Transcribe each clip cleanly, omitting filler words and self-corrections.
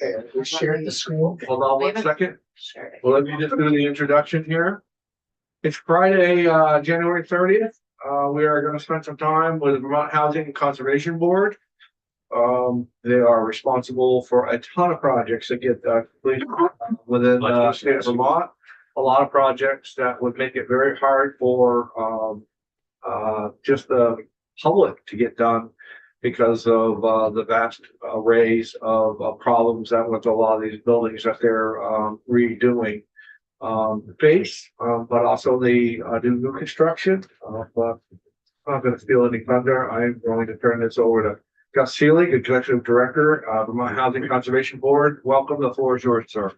And we shared the school. Hold on one second. Sure. Well, let me just do the introduction here. It's Friday, January 30th. We are going to spend some time with the Vermont Housing and Conservation Board. They are responsible for a ton of projects that get completed within the state of Vermont. A lot of projects that would make it very hard for just the public to get done because of the vast arrays of problems that with a lot of these buildings that they're redoing. Face, but also the new construction. But I'm not going to steal any thunder. I'm going to turn this over to Gus Seelig, Executive Director of Vermont Housing Conservation Board. Welcome. The floor is yours, sir.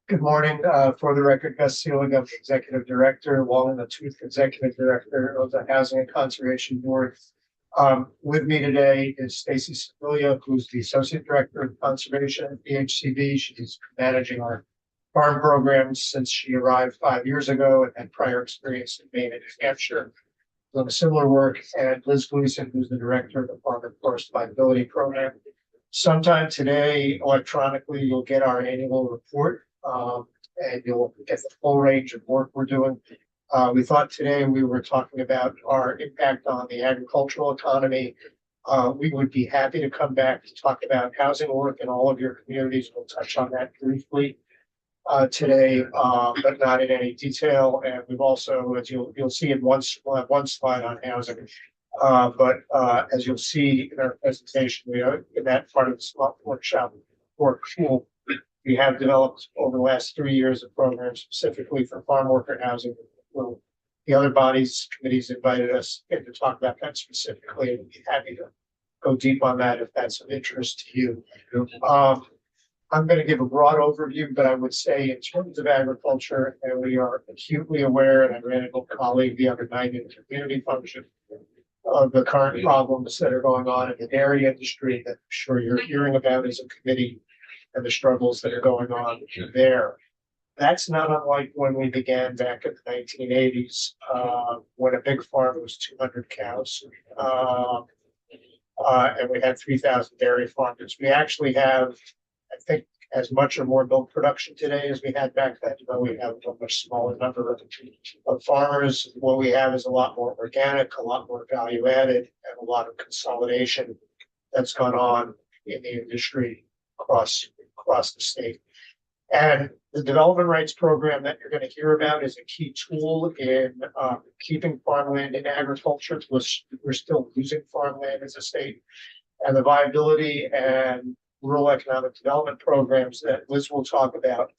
Good morning. For the record, Gus Seelig, I'm the Executive Director, along with the Chief Executive Director of the Housing and Conservation Board. With me today is Stacy Sevilla, who's the Associate Director of Conservation at VHCB. She's managing our farm programs since she arrived 5 years ago and had prior experience in Maine and New Hampshire on similar work. And Liz Gleason, who's the Director of the Farm and Forest Viability Program. Sometime today, electronically, you'll get our annual report. And you'll get the full range of work we're doing. We thought today we were talking about our impact on the agricultural economy. We would be happy to come back to talk about housing work in all of your communities. We'll touch on that briefly today, but not in any detail. And we've also, as you'll see in we'll have one slide on housing. But as you'll see in our presentation, we are in that part of the small workshop or tool. We have developed over the last 3 years of programs specifically for farm worker housing. Well, the other bodies, committees invited us in to talk about that specifically, and we'd be happy to go deep on that if that's of interest to you. I'm going to give a broad overview, but I would say in terms of agriculture, and we are acutely aware, and I ran into a colleague the other night in the community function of the current problems that are going on in the dairy industry that I'm sure you're hearing about as a committee, and the struggles that are going on there. That's not unlike when we began back in the 1980s, when a big farm was 200 cows, and we had 3,000 dairy farmers. We actually have, I think, as much or more milk production today as we had back then, but we have a much smaller number of farmers. What we have is a lot more organic, a lot more value added, and a lot of consolidation that's gone on in the industry across the state. And the development rights program that you're going to hear about is a key tool in keeping farmland in agriculture. We're still losing farmland as a state. And the viability and rural economic development programs that Liz will talk about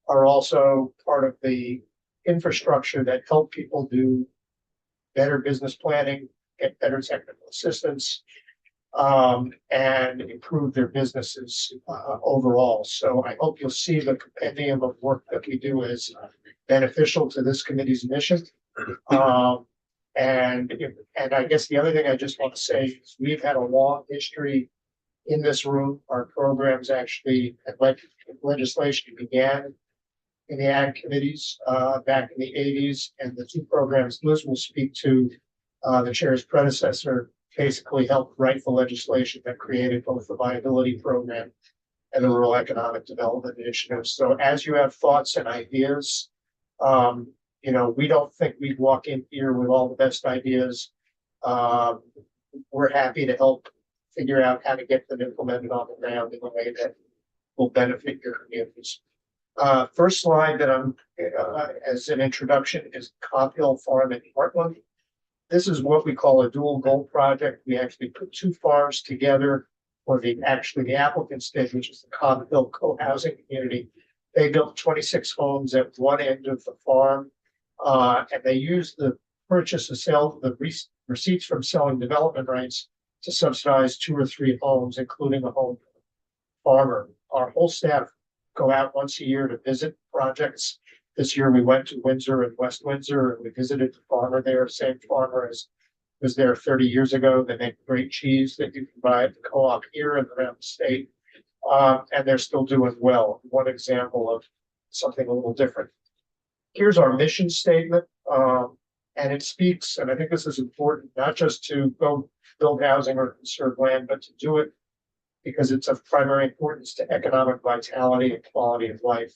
are also part of the infrastructure that help people do better business planning, get better technical assistance, and improve their businesses overall. So I hope you'll see the compendium of work that we do as beneficial to this committee's mission. And I guess the other thing I just want to say is we've had a long history in this room. Our programs actually, legislation began in the ag committees back in the 80s, and the two programs Liz will speak to, the chair's predecessor, basically helped write the legislation that created both the viability program and the rural economic development initiative. So as you have thoughts and ideas, we don't think we'd walk in here with all the best ideas. We're happy to help figure out how to get them implemented on the ground in a way that will benefit your communities. First slide that I'm, as an introduction, is Cobb Hill Farm in Heartland. This is what we call a dual goal project. We actually put two farms together, or the applicants did, which is the Cobb Hill Co-Housing Community. They built 26 homes at one end of the farm, and they used the receipts from selling development rights to subsidize 2 or 3 homes, including a home for the farmer. Our whole staff go out once a year to visit projects. This year we went to Windsor and West Windsor, and we visited the farmer there, same farmer as was there 30 years ago. They make great cheese that you can buy at the co-op here and around the state, and they're still doing well. One example of something a little different. Here's our mission statement, and it speaks, and I think this is important, not just to go build housing or conserve land, but to do it because it's of primary importance to economic vitality and quality of life.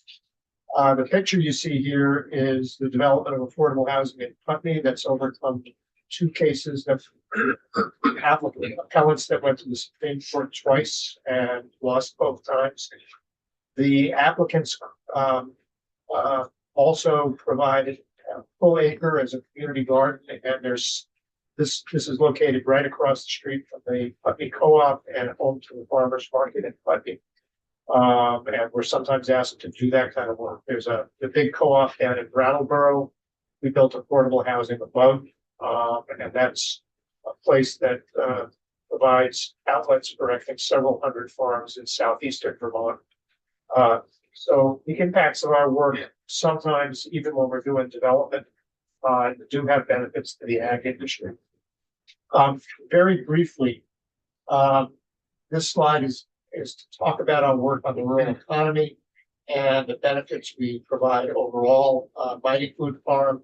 The picture you see here is the development of affordable housing in Putney that's overcome two cases of appellants that went to the Supreme Court twice and lost both times. The applicants also provided a full acre as a community garden, and this is located right across the street from the Putney Co-op and home to the farmers market in Putney. And we're sometimes asked to do that kind of work. There's the big co-op down in Brattleboro. We built affordable housing above, and that's a place that provides outlets for, I think, several hundred farms in southeastern Vermont. So the impacts of our work, sometimes even when we're doing development, do have benefits to the ag industry. Very briefly, this slide is to talk about our work on the rural economy and the benefits we provide overall. Mighty Food Farm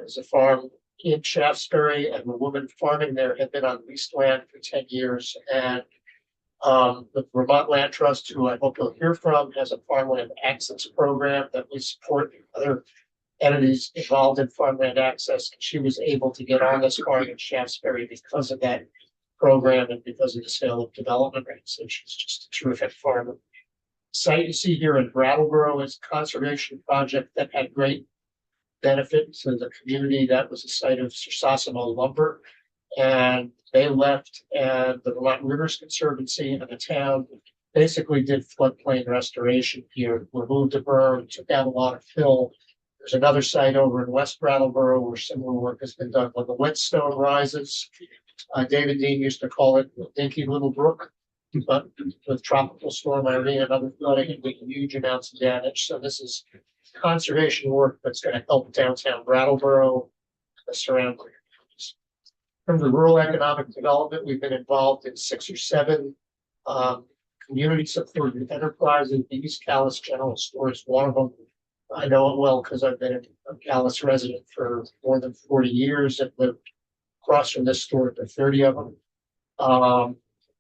is a farm in Shaftesbury, and the woman farming there had been on leased land for 10 years. And the Vermont Land Trust, who I hope you'll hear from, has a farmland access program that we support other entities involved in farmland access. And she was able to get on this farm in Shaftesbury because of that program and because of the sale of development rights. And she's just a terrific farmer. Site you see here in Brattleboro is a conservation project that had great benefit to the community. That was a site of Sir Sasimo lumber, and they left, and the Vermont Rivers Conservancy and the town basically did floodplain restoration here, removed a berm, took out a lot of fill. There's another site over in West Brattleboro where similar work has been done. When the whetstone rises, David Dean used to call it Dinky Little Brook, but with Tropical Storm Irene and other flooding, it did huge amounts of damage. So this is conservation work that's going to help downtown Brattleboro and the surrounding areas. In terms of rural economic development, we've been involved in 6 or 7 community supported enterprises. The East Calais General Store is one of them. I know it well because I've been a Calais resident for more than 40 years and lived across from this store for 30 of them.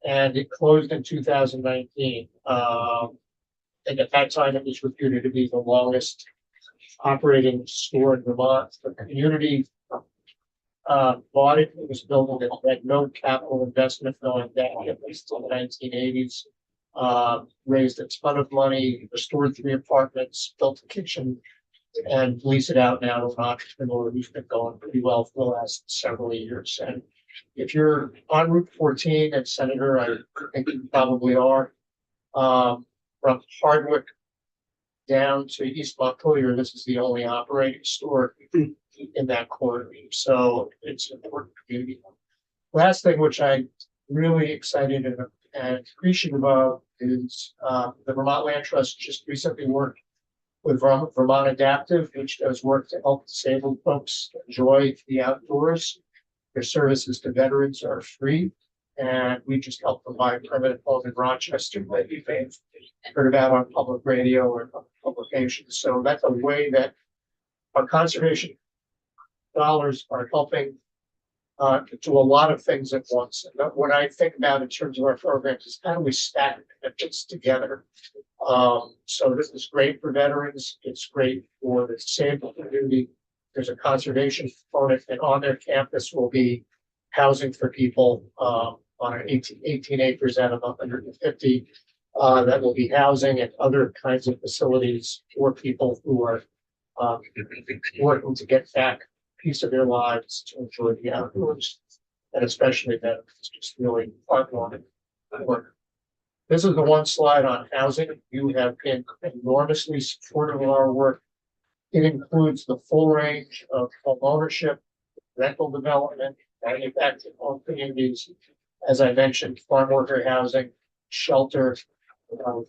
And it closed in 2019. And at that time, it was reputed to be the longest operating store in Vermont. The community bought it. It was built with had no capital investment going back at least till the 1980s. Raised a ton of money, restored 3 apartments, built a kitchen, and lease it out now to an entrepreneur who's been going pretty well for the last several years. And if you're on Route 14 and Senator, I think you probably are, from Hardwick down to East Montpelier, this is the only operating store in that corridor. So it's an important community. Last thing, which I'm really excited and appreciative of, is the Vermont Land Trust just recently worked with Vermont Adaptive, which does work to help disabled folks enjoy the outdoors. Their services to veterans are free, and we just help them buy a permanent home in Rochester that you may have heard about on public radio or publications. So that's a way that our conservation dollars are helping to do a lot of things at once. And what I think about in terms of our programs is how do we stack benefits together? So this is great for veterans. It's great for the disabled community. There's a conservation component, and on their campus will be housing for people on an 18 acres out of 150 that will be housing and other kinds of facilities for people who are working to get back a piece of their lives to enjoy the outdoors, and especially that it's just really heartwarming work. This is the one slide on housing. You have been enormously supportive of our work. It includes the full range of home ownership, rental development, manufactured home communities, as I mentioned, farm worker housing, shelter.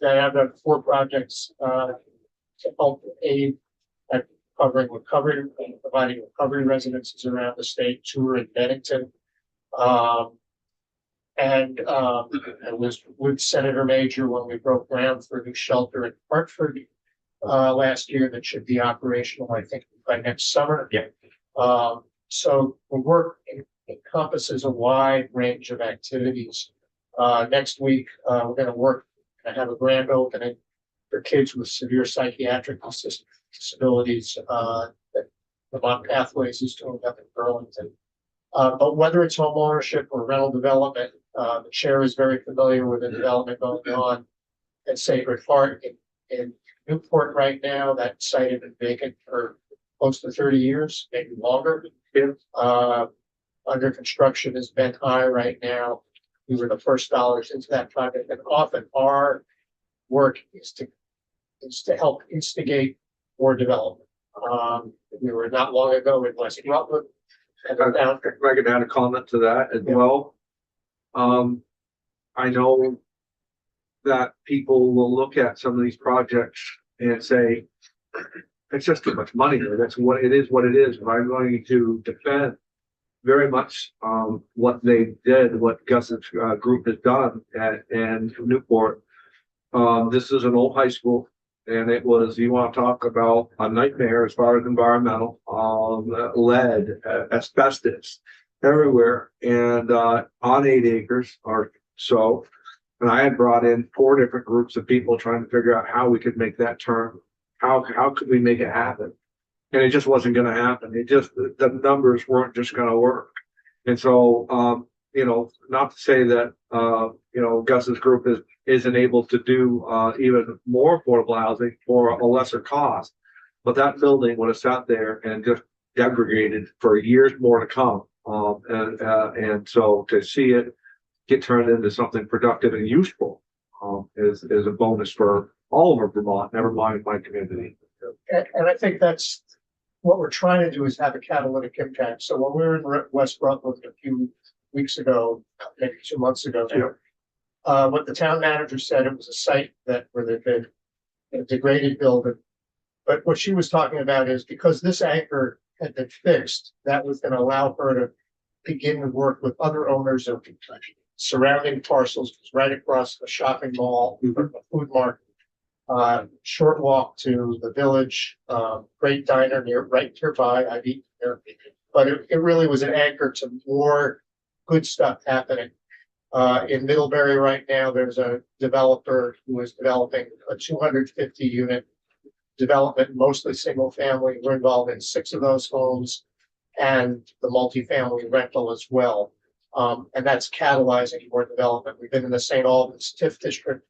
I have 4 projects to help aid at covering recovery and providing recovery residences around the state. 2 are in Bennington. I was with Senator Major when we broke ground for a new shelter in Hartford last year that should be operational, I think, by next summer. Yeah. So the work encompasses a wide range of activities Next week, we're gonna work and have a grand opening for kids with severe psychiatric disabilities, that Vermont Pathways is doing up in Burlington. But whether it's home ownership or rental development, the chair is very familiar with the development going on at Sacred Heart in Newport right now. That site had been vacant for close to 30 years, maybe longer. Yeah. Under construction is Ben High right now. We were the first dollars into that project, and often our work is to help instigate more development. We were not long ago in West Rutland. And down If I could add a comment to that as well. I know that people will look at some of these projects and say, it's just too much money there. That's what it is, but I'm going to defend very much what they did, what Gus's group has done and Newport. This is an old high school, and it was, you want to talk about a nightmare as far as environmental, lead, asbestos everywhere, and on 8 acres or so. And I had brought in 4 different groups of people trying to figure out how we could make that turn. How could we make it happen? And it just wasn't going to happen. The numbers weren't just going to work. And so, not to say that, Gus's group isn't able to do even more affordable housing for a lesser cost, but that building would have sat there and just degraded for years more to come. And so to see it get turned into something productive and useful is a bonus for all over Vermont, never mind my community. And I think that's what we're trying to do, is have a catalytic impact. So when we were in West Rutland a few weeks ago, maybe 2 months ago now, what the town manager said, it was a site where there'd been a degraded building. But what she was talking about is, because this anchor had been fixed, that was going to allow her to begin to work with other owners of surrounding parcels. It was right across the shopping mall, the food market. Short walk to the village, great diner right nearby. I've eaten there, but it really was an anchor to more good stuff happening. In Middlebury right now, there's a developer who is developing a 250 unit development, mostly single family. We're involved in 6 of those homes and the multifamily rental as well. And that's catalyzing more development. We've been in the St. Albans TIF district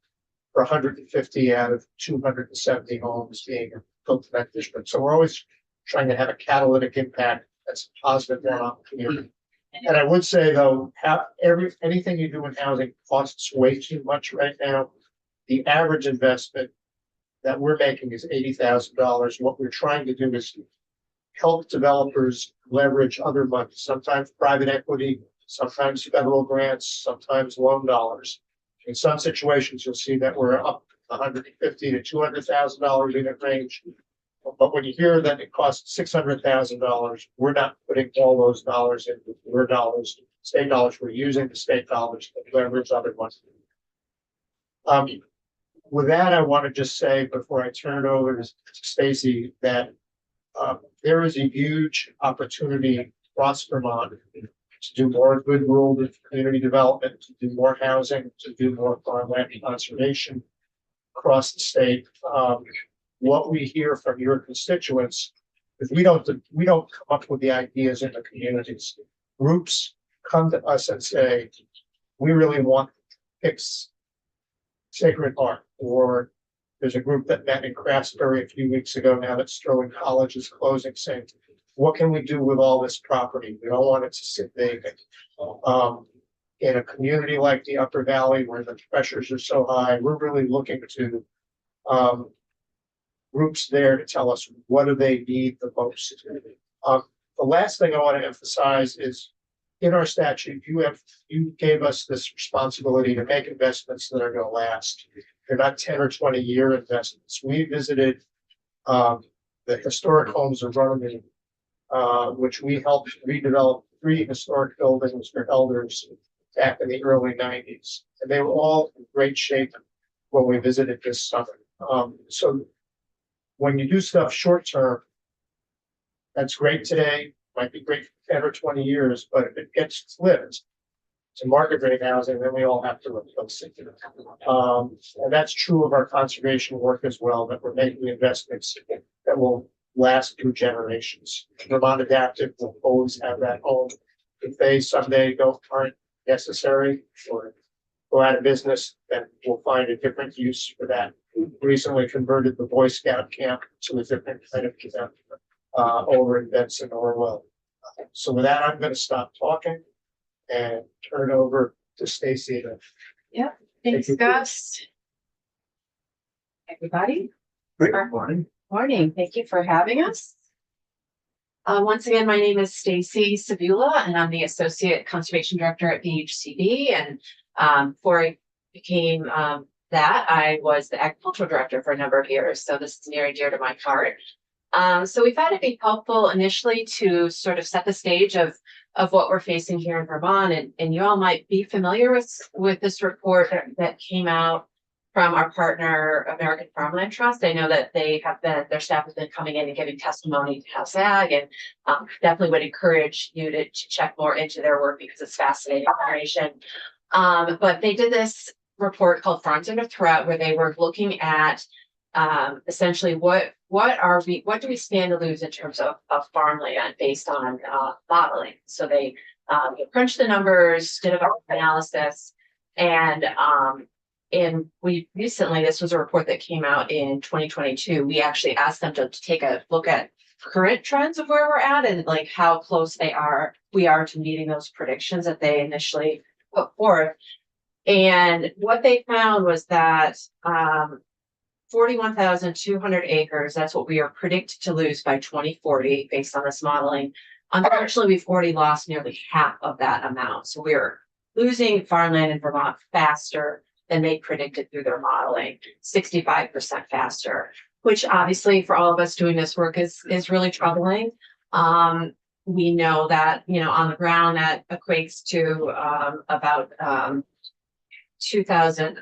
for 150 out of 270 homes being built in that district. So we're always trying to have a catalytic impact that's positive on the community. And I would say, though, anything you do in housing costs way too much right now. The average investment that we're making is $80,000. What we're trying to do is help developers leverage other money, sometimes private equity, sometimes federal grants, sometimes loan dollars. In some situations, you'll see that we're up $150,000 to $200,000 unit range. But when you hear that it costs $600,000, we're not putting all those dollars into your dollars, state dollars. We're using the state dollars to leverage other money. With that, I want to just say, before I turn it over to Stacy, that there is a huge opportunity across Vermont to do more good rural community development, to do more housing, to do more farmland conservation across the state. What we hear from your constituents is we don't come up with the ideas in the communities. Groups come to us and say, we really want to fix Sacred Heart. Or there's a group that met in Craftsbury a few weeks ago now that Sterling College is closing, saying, what can we do with all this property? We don't want it to sit vacant. In a community like the Upper Valley, where the pressures are so high, we're really looking to groups there to tell us what do they need the most. The last thing I want to emphasize is, in our statute, you gave us this responsibility to make investments that are going to last. They're not 10 or 20 year investments. We visited the historic homes of Runnymede, which we helped redevelop 3 historic buildings for elders back in the early 90s. And they were all in great shape when we visited this summer. So when you do stuff short term, that's great today, might be great for 10 or 20 years, but if it gets flipped, to market rate housing, then we all have to replace it. And that's true of our conservation work as well, that we're making investments that will last through generations. Vermont Adaptive will always have that home. If they someday aren't necessary or go out of business, then we'll find a different use for that. We recently converted the Boy Scout camp to a different kind of camp over in Benson, Orwell. So with that, I'm going to stop talking and turn it over to Stacy. Thanks, Gus. Everybody, Good morning. morning. Thank you for having us. Once again, my name is Stacy Savula, and I'm the Associate Conservation Director at BHCD. And before I became that, I was the Agricultural Director for a number of years. So this is near and dear to my heart. So we thought it'd be helpful initially to sort of set the stage of what we're facing here in Vermont. And you all might be familiar with this report that came out from our partner, American Farmland Trust. I know that their staff has been coming in and giving testimony to House Ag, and definitely would encourage you to check more into their work because it's fascinating information. But they did this report called Farms Under Threat, where they were looking at essentially what do we stand to lose in terms of farmland based on modeling. So they crunched the numbers, did a analysis, and we recently, this was a report that came out in 2022. We actually asked them to take a look at current trends of where we're at and like how close we are to meeting those predictions that they initially put forth. And what they found was that 41,200 acres, that's what we are predicted to lose by 2040 based on this modeling. Unfortunately, we've already lost nearly half of that amount. So we're losing farmland in Vermont faster than they predicted through their modeling, 65% faster, which obviously for all of us doing this work is really troubling. We know that, on the ground that equates to about 2,000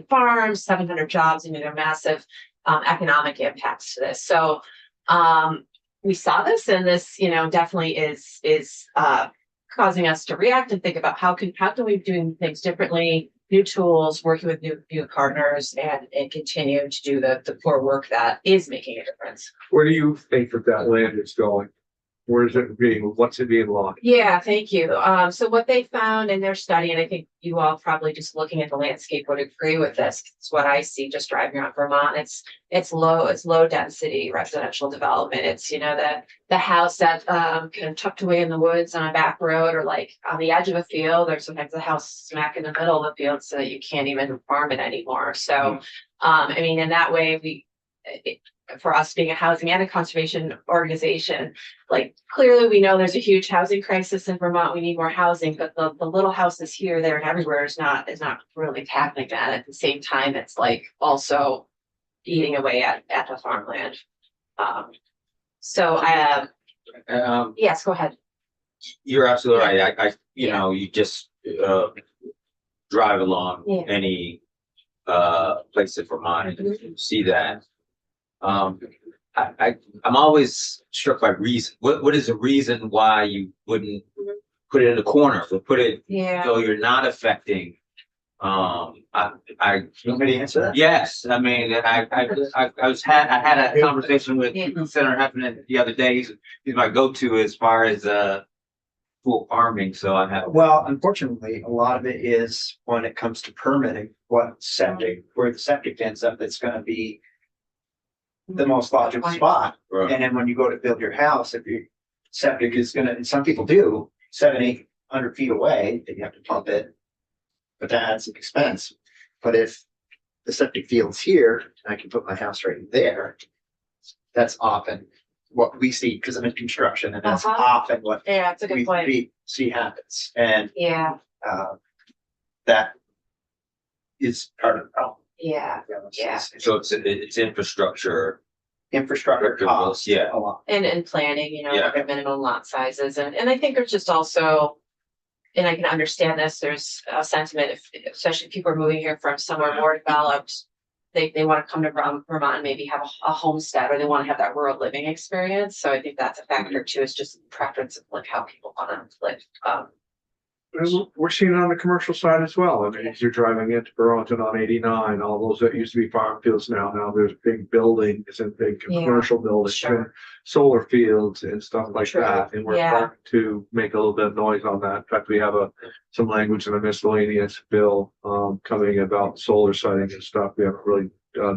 farms, 700 jobs, and there are massive economic impacts to this. So we saw this, and this, definitely is causing us to react and think about how can we be doing things differently, new tools, working with new partners, and continue to do the core work that is making a difference. Where do you think that land is going? Where is it what's it being lost? Yeah, thank you. So what they found in their study, and I think you all probably just looking at the landscape would agree with this. It's what I see just driving around Vermont. It's low density residential development. It's, the house that kind of tucked away in the woods on a back road or like on the edge of a field, or sometimes the house smack in the middle of the field so that you can't even farm it anymore. So, in that way, for us being a housing and a conservation organization, like clearly we know there's a huge housing crisis in Vermont. We need more housing, but the little houses here, there, and everywhere is not really tackling that. At the same time, it's like also eating away at the farmland. Yes, go ahead. You're absolutely right. You just drive along any place in Vermont and you see that. I'm always struck by reason. What is the reason why you wouldn't put it in the corner? So put it so you're not affecting. You want me to answer that? Yes, I had a conversation with Senator Heffernan the other day. He's my go-to as far as full farming. So I have. Well, unfortunately, a lot of it is when it comes to permitting where the septic ends up, it's going to be the most logical spot. Right. And then when you go to build your house, if your septic is and some people do 700-800 feet away, then you have to pump it, but that adds an expense. But if the septic field's here, and I can put my house right there, that's often what we see because I'm in construction, and that's often what it's a good point. we see happens. And that is part of the problem. So it's infrastructure. Infrastructure costs a lot. And planning, minimum lot sizes. And I think there's just also, and I can understand this, there's a sentiment, especially if people are moving here from somewhere more developed, they want to come to Vermont and maybe have a homestead, or they want to have that rural living experience. So I think that's a factor too, is just preference of like how people want to live. We're seeing it on the commercial side as well. I mean, as you're driving into Burlington on 89, all those that used to be farm fields now there's big buildings and big Yeah, commercial buildings and sure. solar fields and stuff like True. that. And we're Yeah. starting to make a little bit of noise on that. In fact, we have some language in a miscellaneous bill coming about solar siting and stuff. We haven't really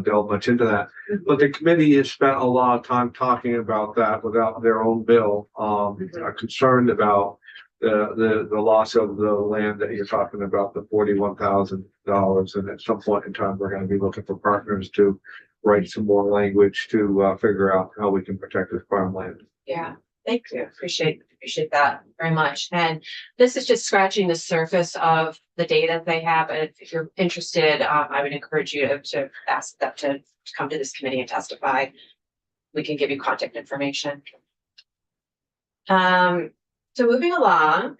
delved much into that. But the committee has spent a lot of time talking about that without their own bill. Are concerned about the loss of the land that you're talking about, the $41,000. And at some point in time, we're going to be looking for partners to write some more language to figure out how we can protect this farmland. Yeah, thank you. Appreciate that very much. And this is just scratching the surface of the data they have. And if you're interested, I would encourage you to ask them to come to this committee and testify. We can give you contact information. So moving along,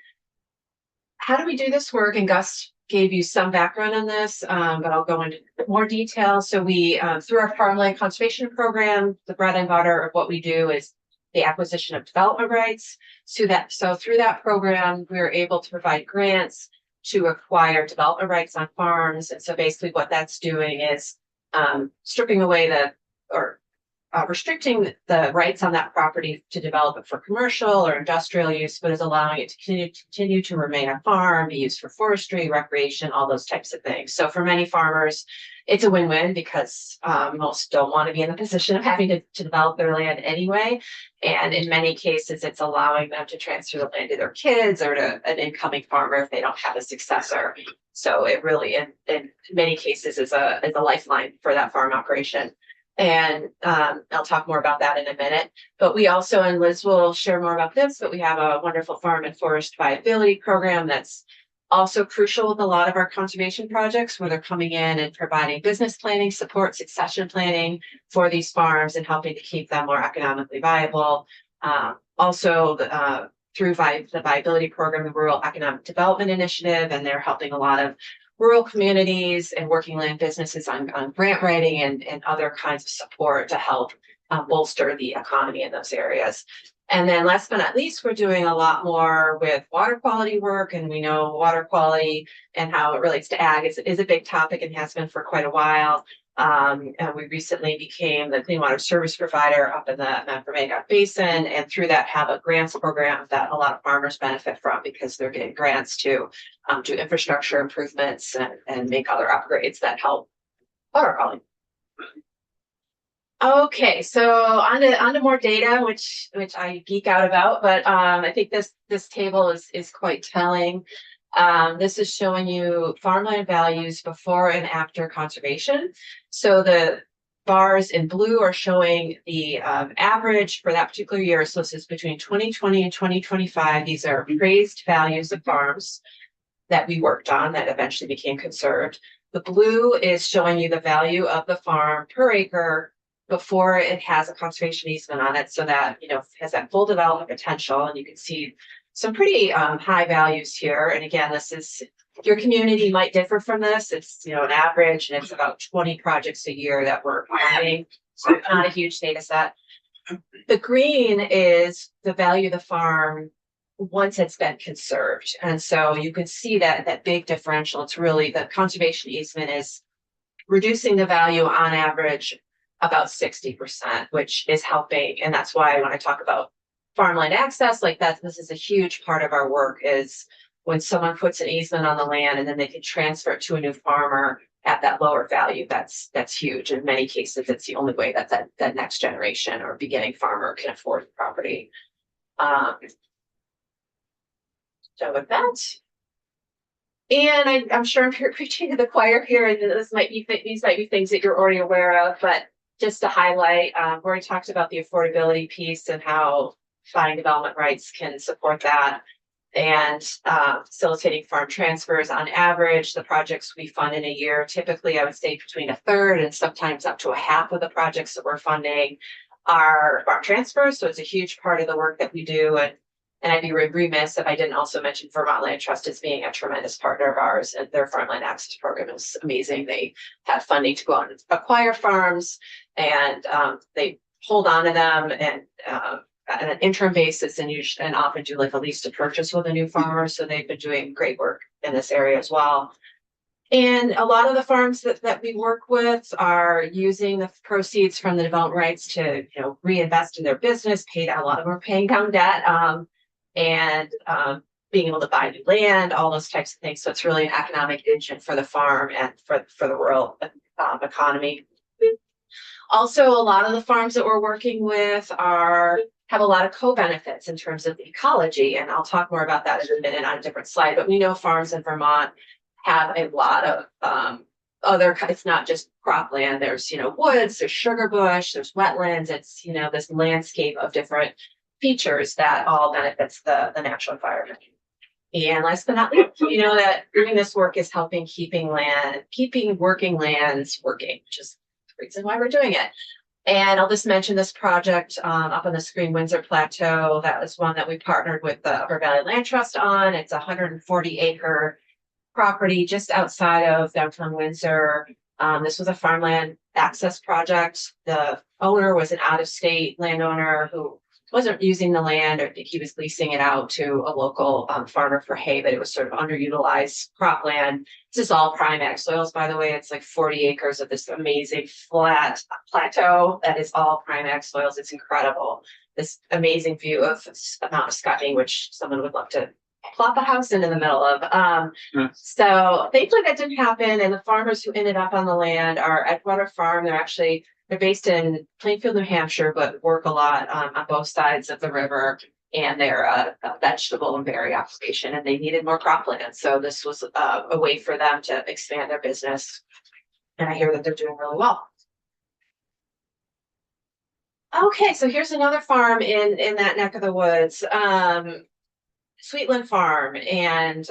how do we do this work? And Gus gave you some background on this, but I'll go into more detail. So we, through our farmland conservation program, the bread and butter of what we do is the acquisition of development rights. So through that program, we are able to provide grants to acquire development rights on farms. And so basically what that's doing is stripping away restricting the rights on that property to develop it for commercial or industrial use, but is allowing it to continue to remain a farm, be used for forestry, recreation, all those types of things. So for many farmers, it's a win-win because most don't want to be in the position of having to develop their land anyway. And in many cases, it's allowing them to transfer the land to their kids or to an incoming farmer if they don't have a successor. So it really, in many cases, is a lifeline for that farm operation. And I'll talk more about that in a minute. But we also, and Liz will share more about this, but we have a wonderful farm and forest viability program that's also crucial with a lot of our conservation projects, where they're coming in and providing business planning support, succession planning for these farms and helping to keep them more economically viable. Also, through the viability program, the Rural Economic Development Initiative, and they're helping a lot of rural communities and working land businesses on grant writing and other kinds of support to help bolster the economy in those areas. And then last but not least, we're doing a lot more with water quality work, and we know water quality and how it relates to ag is a big topic and has been for quite a while. And we recently became the clean water service provider up in the Memphremagog Basin, and through that have a grants program that a lot of farmers benefit from because they're getting grants to do infrastructure improvements and make other upgrades that help water quality. Okay, so on to more data, which I geek out about, but I think this table is quite telling. This is showing you farmland values before and after conservation. So the bars in blue are showing the average for that particular year. So this is between 2020 and 2025. These are appraised values of farms that we worked on that eventually became conserved. The blue is showing you the value of the farm per acre before it has a conservation easement on it, so that, you know, has that full development potential. And you can see some pretty high values here. And again, this is, your community might differ from this. It's, you know, an average, and it's about 20 projects a year that we're planning. So it's not a huge data set. The green is the value of the farm once it's been conserved. And so you can see that big differential. It's really, the conservation easement is reducing the value on average about 60%, which is helping. And that's why when I talk about farmland access, like that, this is a huge part of our work, is when someone puts an easement on the land and then they can transfer it to a new farmer at that lower value. That's huge. In many cases, it's the only way that next generation or beginning farmer can afford the property. So with that, and I'm sure I'm preaching to the choir here, and these might be things that you're already aware of, but just to highlight, we already talked about the affordability piece and how buying development rights can support that, and facilitating farm transfers. On average, the projects we fund in a year, typically I would say between a third and sometimes up to a half of the projects that we're funding are farm transfers. So it's a huge part of the work that we do. And I'd be remiss if I didn't also mention Vermont Land Trust as being a tremendous partner of ours, and their farmland access program is amazing. They have funding to go out and acquire farms, and they hold on to them and at an interim basis and usually and often do like a lease to purchase with a new farmer. So they've been doing great work in this area as well. And a lot of the farms that we work with are using the proceeds from the development rights to, reinvest in their business, a lot of them are paying down debt, and being able to buy new land, all those types of things. So it's really an economic engine for the farm and for the rural economy. Also, a lot of the farms that we're working with have a lot of co-benefits in terms of the ecology, and I'll talk more about that in a minute on a different slide. But we know farms in Vermont have a lot of it's not just cropland. There's woods, there's sugar bush, there's wetlands. It's this landscape of different features that all benefits the natural environment. And last but not least, that doing this work is helping keeping working lands working, which is the reason why we're doing it. And I'll just mention this project up on the screen, Windsor Plateau. That was one that we partnered with the Upper Valley Land Trust on. It's a 140-acre property just outside of downtown Windsor. This was a farmland access project. The owner was an out-of-state landowner who wasn't using the land, or he was leasing it out to a local farmer for hay, but it was sort of underutilized cropland. This is all prime ag soils, by the way. It's like 40 acres of this amazing flat plateau that is all prime ag soils. It's incredible. This amazing view of Mount Scottney, which someone would love to plop a house in the middle of. So thankfully that didn't happen. And the farmers who ended up on the land are Edgewater Farm. They're based in Plainfield, New Hampshire, but work a lot on both sides of the river. And they're a vegetable and berry operation, and they needed more cropland. So this was a way for them to expand their business. And I hear that they're doing really well. Okay, so here's another farm in that neck of the woods. Sweetland Farm, and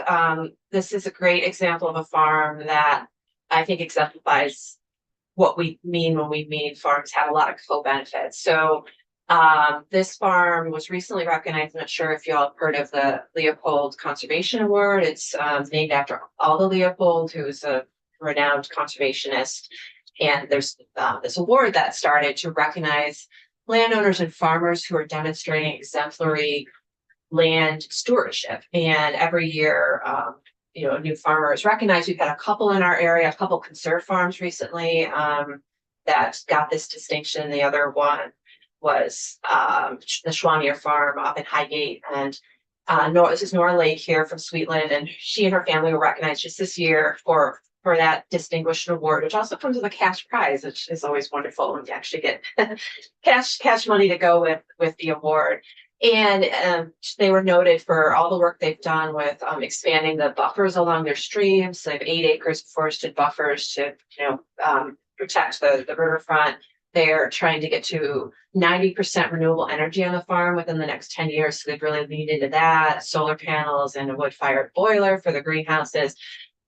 this is a great example of a farm that I think exemplifies what we mean when we mean farms have a lot of co-benefits. So this farm was recently recognized. I'm not sure if you all have heard of the Leopold Conservation Award. It's named after Alda Leopold, who is a renowned conservationist. And there's this award that started to recognize landowners and farmers who are demonstrating exemplary land stewardship. And every year, a new farmer is recognized. We've had a couple in our area, a couple conserved farms recently that got this distinction. The other one was the Schwanier Farm up in Highgate. And this is Nora Lake here from Sweetland, and she and her family were recognized just this year for that distinguished award, which also comes with a cash prize, which is always wonderful when you actually get cash money to go with the award. And they were noted for all the work they've done with expanding the buffers along their streams. So they have 8 acres of forested buffers to, protect the riverfront. They're trying to get to 90% renewable energy on the farm within the next 10 years. So they've really leaned into that, solar panels and a wood-fired boiler for the greenhouses.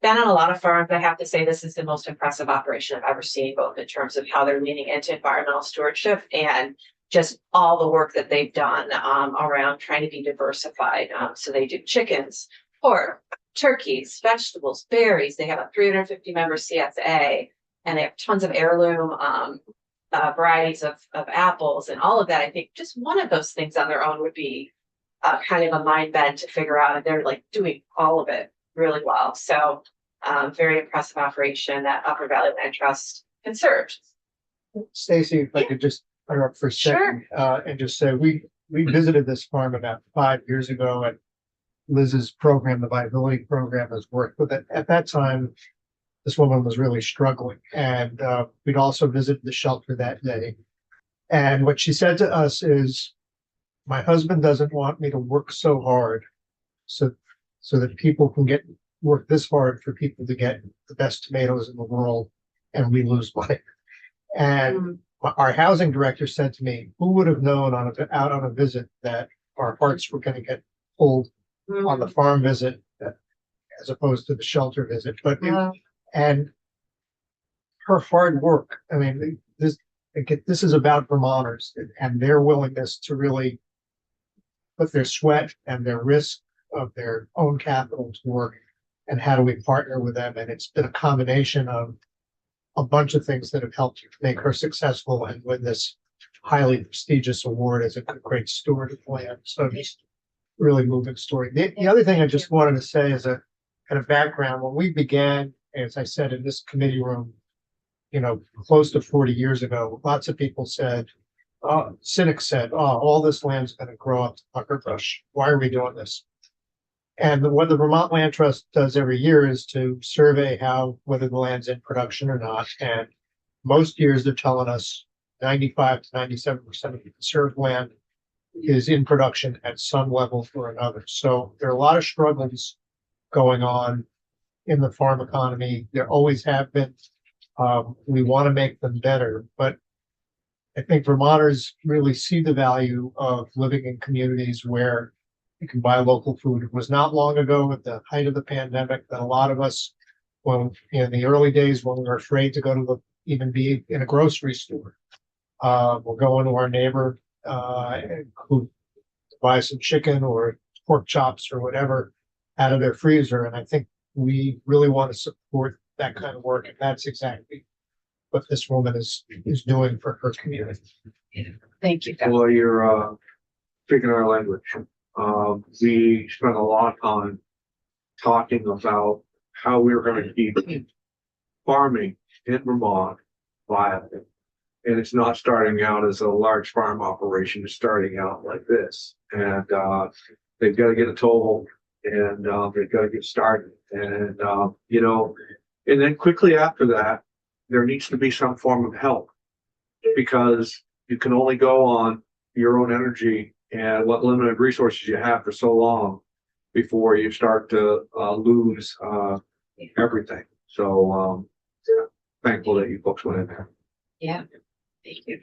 Been on a lot of farms. I have to say this is the most impressive operation I've ever seen, both in terms of how they're leaning into environmental stewardship and just all the work that they've done around trying to be diversified. So they do chickens, pork, turkeys, vegetables, berries. They have a 350-member CSA, and they have tons of heirloom varieties of apples and all of that. I think just one of those things on their own would be kind of a mind bend to figure out, and they're like doing all of it really well. So very impressive operation that Upper Valley Land Trust conserved. Stacy, if I could just interrupt for a second, and just say we visited this farm about 5 years ago, and Liz's program, the viability program, has worked with it. At that time, this woman was really struggling, and we'd also visited the shelter that day. And what she said to us is, "My husband doesn't want me to work so hard, so that people can work this hard for people to get the best tomatoes in the world, and we lose money." And our housing director said to me, "Who would have known out on a visit that our hearts were going to get pulled on the farm visit as opposed to the shelter visit?" But and her hard work. I mean, this is about Vermonters and their willingness to really put their sweat and their risk of their own capital to work. And how do we partner with them? And it's been a combination of a bunch of things that have helped make her successful and win this highly prestigious award as a great steward of land. So just really moving story. The other thing I just wanted to say as a kind of background, when we began, as I said, in this committee room, close to 40 years ago, lots of people said, cynics said, all this land's going to grow up to pucker brush. Why are we doing this? And what the Vermont Land Trust does every year is to survey whether the land's in production or not. And most years they're telling us 95 to 97% of the conserved land is in production at some level or another. So there are a lot of struggles going on in the farm economy. There always have been. We want to make them better, but I think Vermonters really see the value of living in communities where you can buy local food. It was not long ago at the height of the pandemic that a lot of us, when in the early days when we were afraid to go to even be in a grocery store, we'll go into our neighbor who buy some chicken or pork chops or whatever out of their freezer. And I think we really want to support that kind of work. And that's exactly what this woman is doing for her community. Thank you. Well, you're speaking our language. We spent a lot of time talking about how we were going to keep farming in Vermont viable. And it's not starting out as a large farm operation, it's starting out like this. And they've got to get a toehold and they've got to get started. And, and then quickly after that, there needs to be some form of help because you can only go on your own energy and what limited resources you have for so long before you start to lose everything. So thankful that you folks went in there. Yeah, thank you.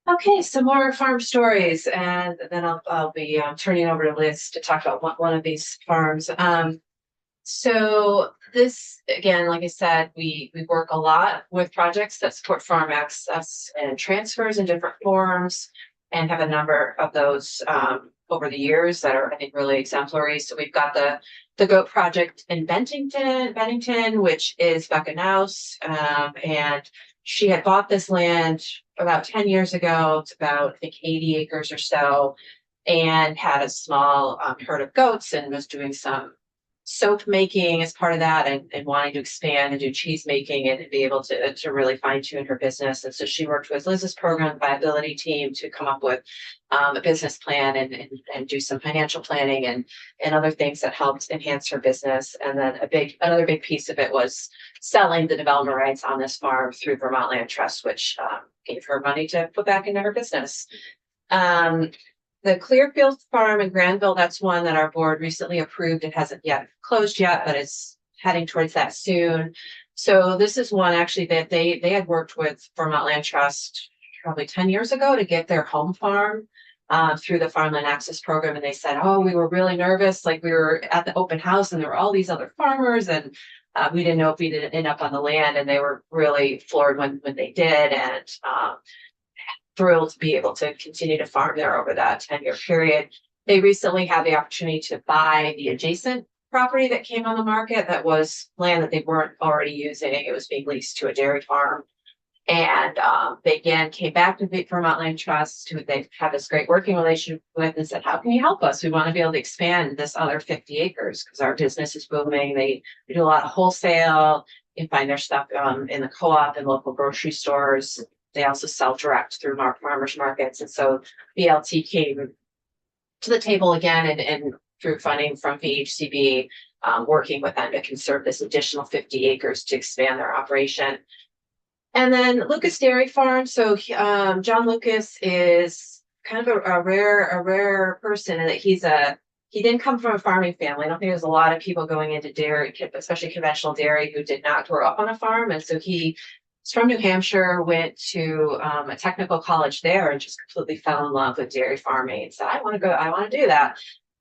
Okay, some more farm stories, and then I'll be turning over to Liz to talk about one of these farms. So this, again, like I said, we work a lot with projects that support farm access and transfers in different forms, and have a number of those over the years that are, I think, really exemplary. So we've got the goat project in Bennington, which is Becca Naus, and she had bought this land about 10 years ago. It's about, I think, 80 acres or so, and had a small herd of goats and was doing some soap making as part of that, and wanting to expand and do cheese making and be able to really fine tune her business. And so she worked with Liz's program viability team to come up with a business plan and do some financial planning and other things that helped enhance her business. And then another big piece of it was selling the development rights on this farm through Vermont Land Trust, which gave her money to put back into her business. The Clearfield Farm in Granville, that's one that our board recently approved. It hasn't yet closed yet, but it's heading towards that soon. So this is one actually that they had worked with Vermont Land Trust probably 10 years ago to get their home farm through the Farmland Access Program. And they said, oh, we were really nervous. Like we were at the open house and there were all these other farmers and we didn't know if we didn't end up on the land. And they were really floored when they did. And thrilled to be able to continue to farm there over that 10-year period. They recently had the opportunity to buy the adjacent property that came on the market that was land that they weren't already using. It was being leased to a dairy farm. And they again came back to the Vermont Land Trust, who they've had this great working relationship with, and said, how can you help us? We want to be able to expand this other 50 acres because our business is booming. They do a lot of wholesale. You can find their stuff in the co-op and local grocery stores. They also sell direct through farmers markets. And so BLT came to the table again and through funding from VHCB, working with them to conserve this additional 50 acres to expand their operation. And then Lucas Dairy Farm. So John Lucas is kind of a rare person in that he didn't come from a farming family. I don't think there's a lot of people going into dairy, especially conventional dairy, who did not grow up on a farm. And so he's from New Hampshire, went to a technical college there and just completely fell in love with dairy farming and said, I want to do that.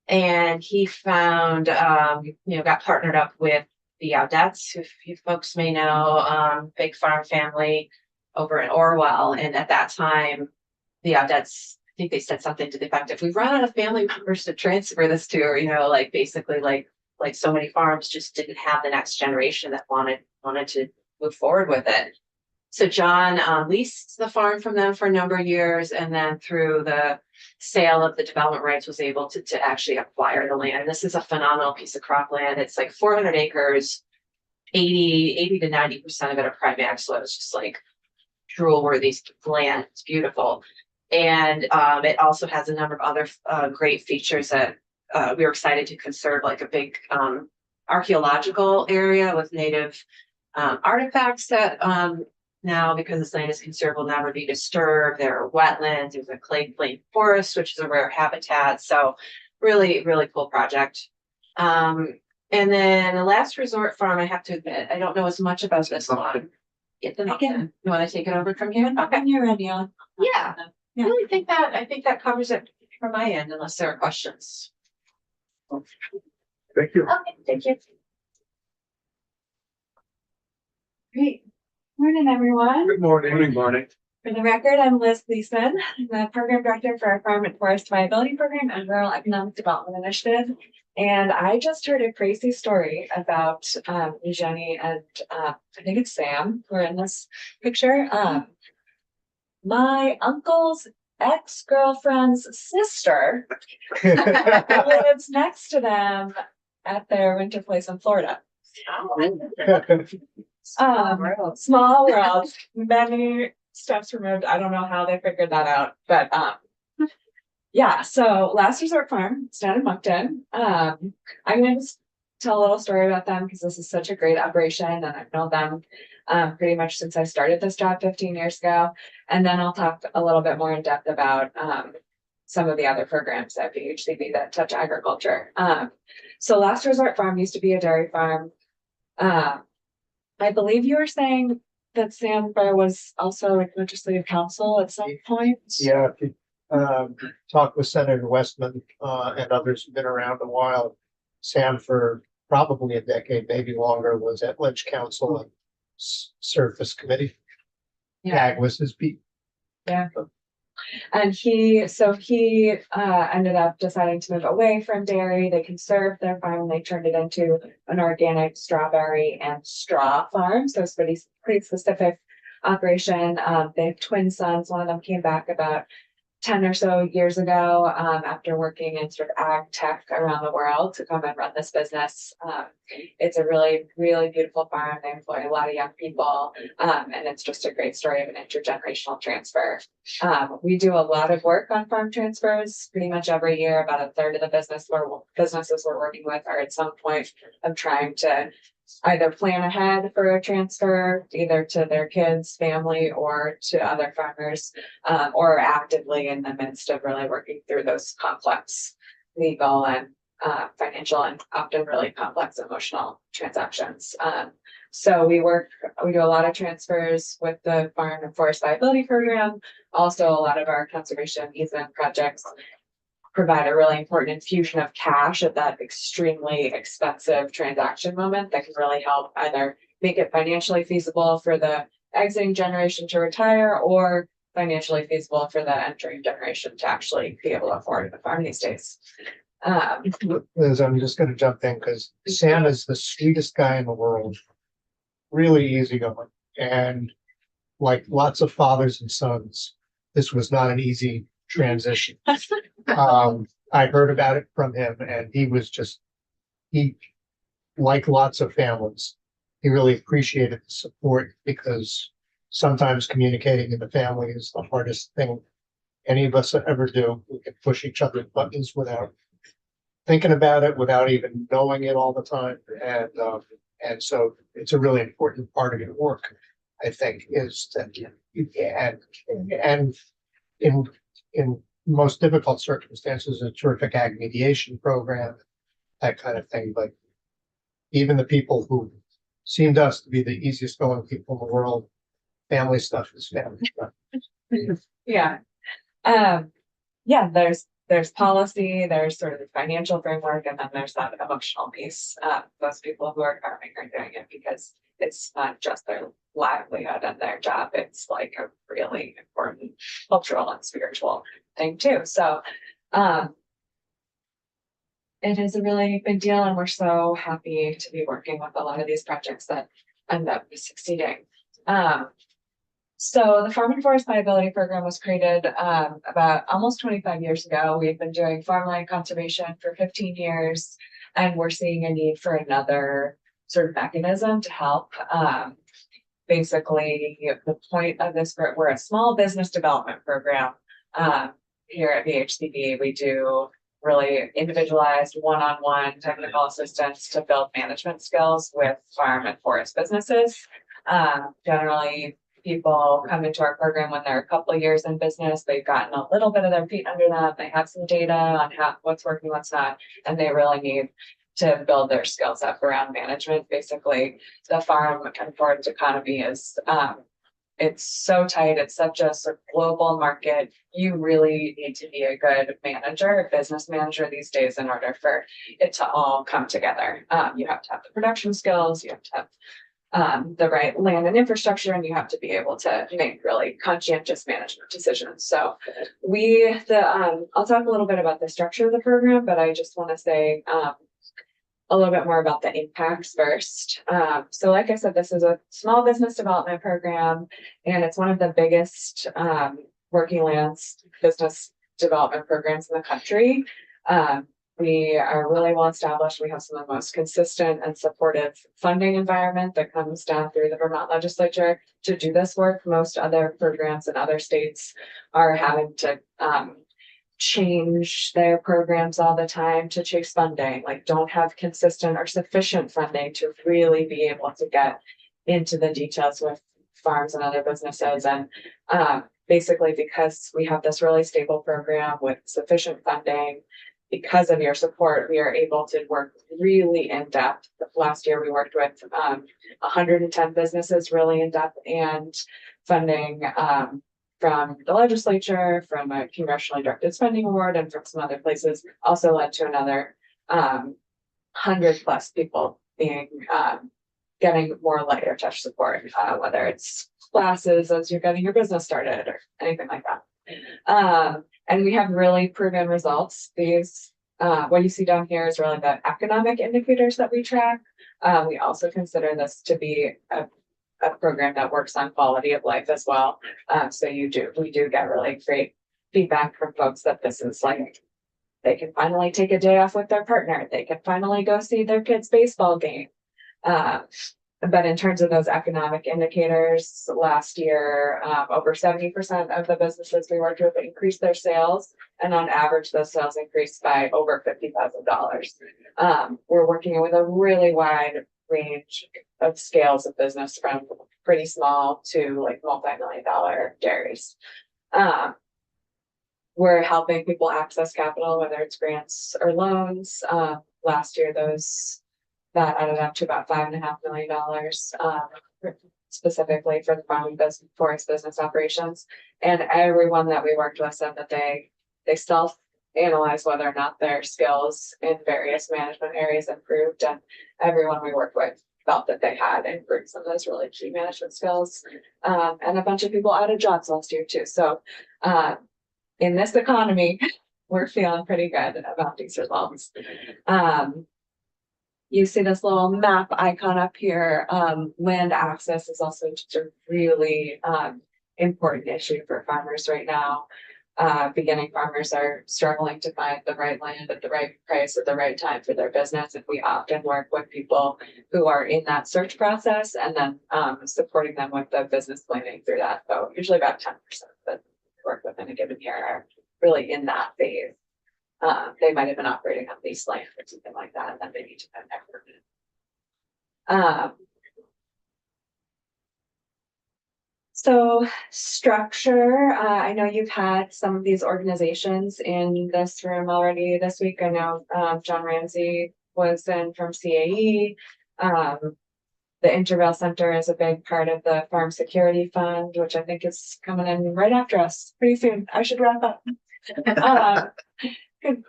And he found, got partnered up with the Audettes, who you folks may know, big farm family over in Orwell. And at that time, the Audettes, I think they said something to the effect, if we run out of family members to transfer this to, basically like so many farms just didn't have the next generation that wanted to move forward with it. So John leased the farm from them for a number of years, and then through the sale of the development rights was able to actually acquire the land. This is a phenomenal piece of cropland. It's like 400 acres, 80 to 90% of it are primax, so it's just like drool worthy land. It's beautiful. And it also has a number of other great features that we were excited to conserve, like a big archaeological area with native artifacts that now, because this land is conserved, will never be disturbed. There are wetlands, there's a clay plain forest, which is a rare habitat. So really, really cool project. And then the last resort farm, I have to admit, I don't know as much about this one. Get them again. You want to take it over from here? Okay. When you're ready, I'll. Yeah. Yeah. I really think that covers it from my end, unless there are questions. Thank you. Okay, thank you. Great. Morning, everyone. Good morning. Morning. For the record, I'm Liz Leeson, the program director for our Farm and Forest Viability Program and Rural Economic Development Initiative. And I just heard a crazy story about Jenny and I think it's Sam who are in this picture. My uncle's ex-girlfriend's sister lives next to them at their winter place in Florida. Small world, many steps removed. I don't know how they figured that out, but yeah. So Last Resort Farm, it's down in Moncton. I'm going to just tell a little story about them because this is such a great operation, and I've known them pretty much since I started this job 15 years ago. And then I'll talk a little bit more in depth about some of the other programs at BHCB that touch agriculture. So Last Resort Farm used to be a dairy farm. I believe you were saying that Sam Burr was also like legislative counsel at some point. Yeah, if you talk with Senator Westman and others who've been around a while, Sam for probably a decade, maybe longer, was at Lynch Council and Surface Committee. Yeah. Ag was his beat. Yeah. And he ended up deciding to move away from dairy. They conserved their farm and they turned it into an organic strawberry and straw farm. So it's pretty specific operation. They have twin sons. One of them came back about 10 or so years ago after working in sort of ag tech around the world to come and run this business. It's a really, really beautiful farm. They employ a lot of young people, and it's just a great story of an intergenerational transfer. We do a lot of work on farm transfers pretty much every year. About a third of the businesses we're working with are at some point of trying to either plan ahead for a transfer, either to their kids, family, or to other farmers, or actively in the midst of really working through those complex legal and financial and often really complex emotional transactions. So we do a lot of transfers with the Farm and Forest Viability Program. Also, a lot of our conservation easement projects provide a really important infusion of cash at that extremely expensive transaction moment that can really help either make it financially feasible for the exiting generation to retire or financially feasible for the entering generation to actually be able to afford a farm these days. Liz, I'm just gonna jump in because Sam is the sweetest guy in the world. Really easygoing, and like lots of fathers and sons, this was not an easy transition. I heard about it from him and he, like lots of families, he really appreciated the support because sometimes communicating in the family is the hardest thing any of us ever do. We can push each other's buttons without thinking about it, without even knowing it all the time. And so it's a really important part of your work, I think, is that, and in most difficult circumstances, a terrific ag mediation program, that kind of thing. But even the people who seem to us to be the easiest going people in the world, family stuff is family stuff. Yeah. Yeah, there's policy, there's sort of the financial framework, and then there's that emotional piece. Those people who are farming are doing it because it's not just their livelihood and their job, it's like a really important cultural and spiritual thing too. So it is a really big deal, and we're so happy to be working with a lot of these projects that end up succeeding. So the Farm and Forest Liability Program was created about almost 25 years ago. We've been doing farmland conservation for 15 years, and we're seeing a need for another sort of mechanism to help. Basically, the point of this, we're a small business development program. Here at VHCB, we do really individualized one-on-one technical assistance to build management skills with farm and forest businesses. Generally, people come into our program when they're a couple of years in business, they've gotten a little bit of their feet under them, they have some data on what's working, what's not, and they really need to build their skills up around management. Basically, the farm and forest economy is it's so tight, it's such a sort of global market. You really need to be a good manager, a business manager these days in order for it to all come together. You have to have the production skills, you have to have the right land and infrastructure, and you have to be able to make really conscientious management decisions. So I'll talk a little bit about the structure of the program, but I just want to say a little bit more about the impacts first. So like I said, this is a small business development program, and it's one of the biggest working lands business development programs in the country. We are really well established. We have some of the most consistent and supportive funding environment that comes down through the Vermont legislature to do this work. Most other programs in other states are having to change their programs all the time to chase funding, like don't have consistent or sufficient funding to really be able to get into the details with farms and other businesses. And basically, because we have this really stable program with sufficient funding, because of your support, we are able to work really in depth. Last year, we worked with 110 businesses really in depth, and funding from the legislature, from a congressionally directed spending award, and from some other places also led to another 100+ people being getting more lighter touch support, whether it's classes as you're getting your business started or anything like that. And we have really proven results. These, what you see down here is really the economic indicators that we track. We also consider this to be a program that works on quality of life as well. So we do get really great feedback from folks that this is like, they can finally take a day off with their partner. They can finally go see their kids' baseball game. But in terms of those economic indicators, last year, over 70% of the businesses we worked with increased their sales, and on average, those sales increased by over $50,000. We're working with a really wide range of scales of business, from pretty small to like multi-million-dollar dairies. We're helping people access capital, whether it's grants or loans. Last year, that added up to about $5.5 million, specifically for the farm and forest business operations. And everyone that we worked with said that they self-analyze whether or not their skills in various management areas improved, and everyone we worked with felt that they had improved some of those really key management skills. And a bunch of people added jobs last year too. So in this economy, we're feeling pretty good about these results. You see this little map icon up here. Land access is also just a really important issue for farmers right now. Beginning farmers are struggling to find the right land at the right price at the right time for their business. And we often work with people who are in that search process, and then supporting them with the business planning through that. So usually about 10% that we work with in a given year are really in that phase. They might have been operating on leased land or something like that, and then they need to find that. So structure, I know you've had some of these organizations in this room already this week. I know John Ramsey was in from CAE. The Intervale Center is a big part of the Farm Security Fund, which I think is coming in right after us pretty soon. I should wrap up.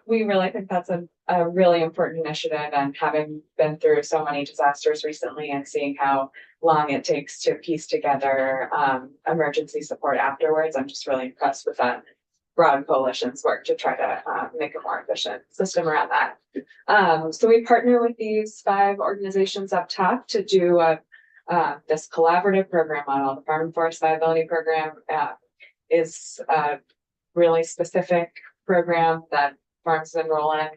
We really think that's a really important initiative, and having been through so many disasters recently and seeing how long it takes to piece together emergency support afterwards, I'm just really impressed with that broad coalition's work to try to make a more efficient system around that. So we partner with these 5 organizations up top to do a This collaborative program model, the Farm and Forest Viability Program, is a really specific program that farms enroll in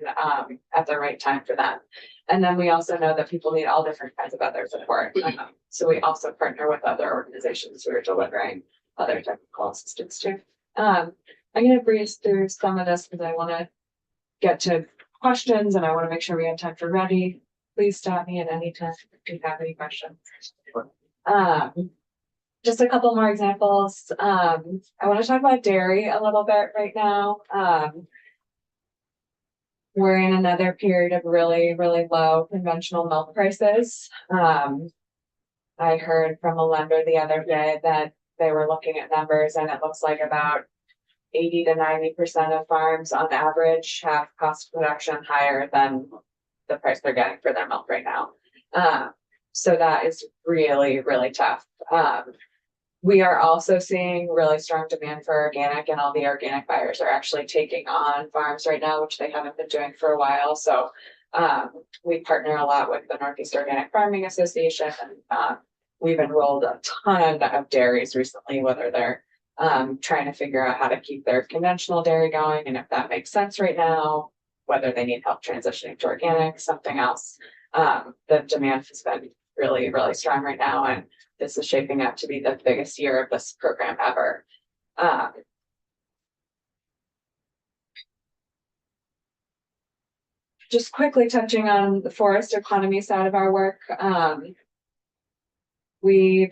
at the right time for them. And then we also know that people need all different kinds of other support. So we also partner with other organizations who are delivering other technical assistance too. I'm going to breeze through some of this because I want to get to questions and I want to make sure we have time for ready. Please stop me at any time if you have any questions. Just a couple more examples. I want to talk about dairy a little bit right now. We're in another period of really, really low conventional milk prices. I heard from a lender the other day that they were looking at numbers and it looks like about 80 to 90% of farms on average have cost of production higher than the price they're getting for their milk right now. So that is really, really tough. We are also seeing really strong demand for organic, and all the organic buyers are actually taking on farms right now, which they haven't been doing for a while. So we partner a lot with the Northeast Organic Farming Association, and we've enrolled a ton of dairies recently, whether they're trying to figure out how to keep their conventional dairy going, and if that makes sense right now, whether they need help transitioning to organic, something else. The demand has been really, really strong right now, and this is shaping up to be the biggest year of this program ever. Just quickly touching on the forest economy side of our work. We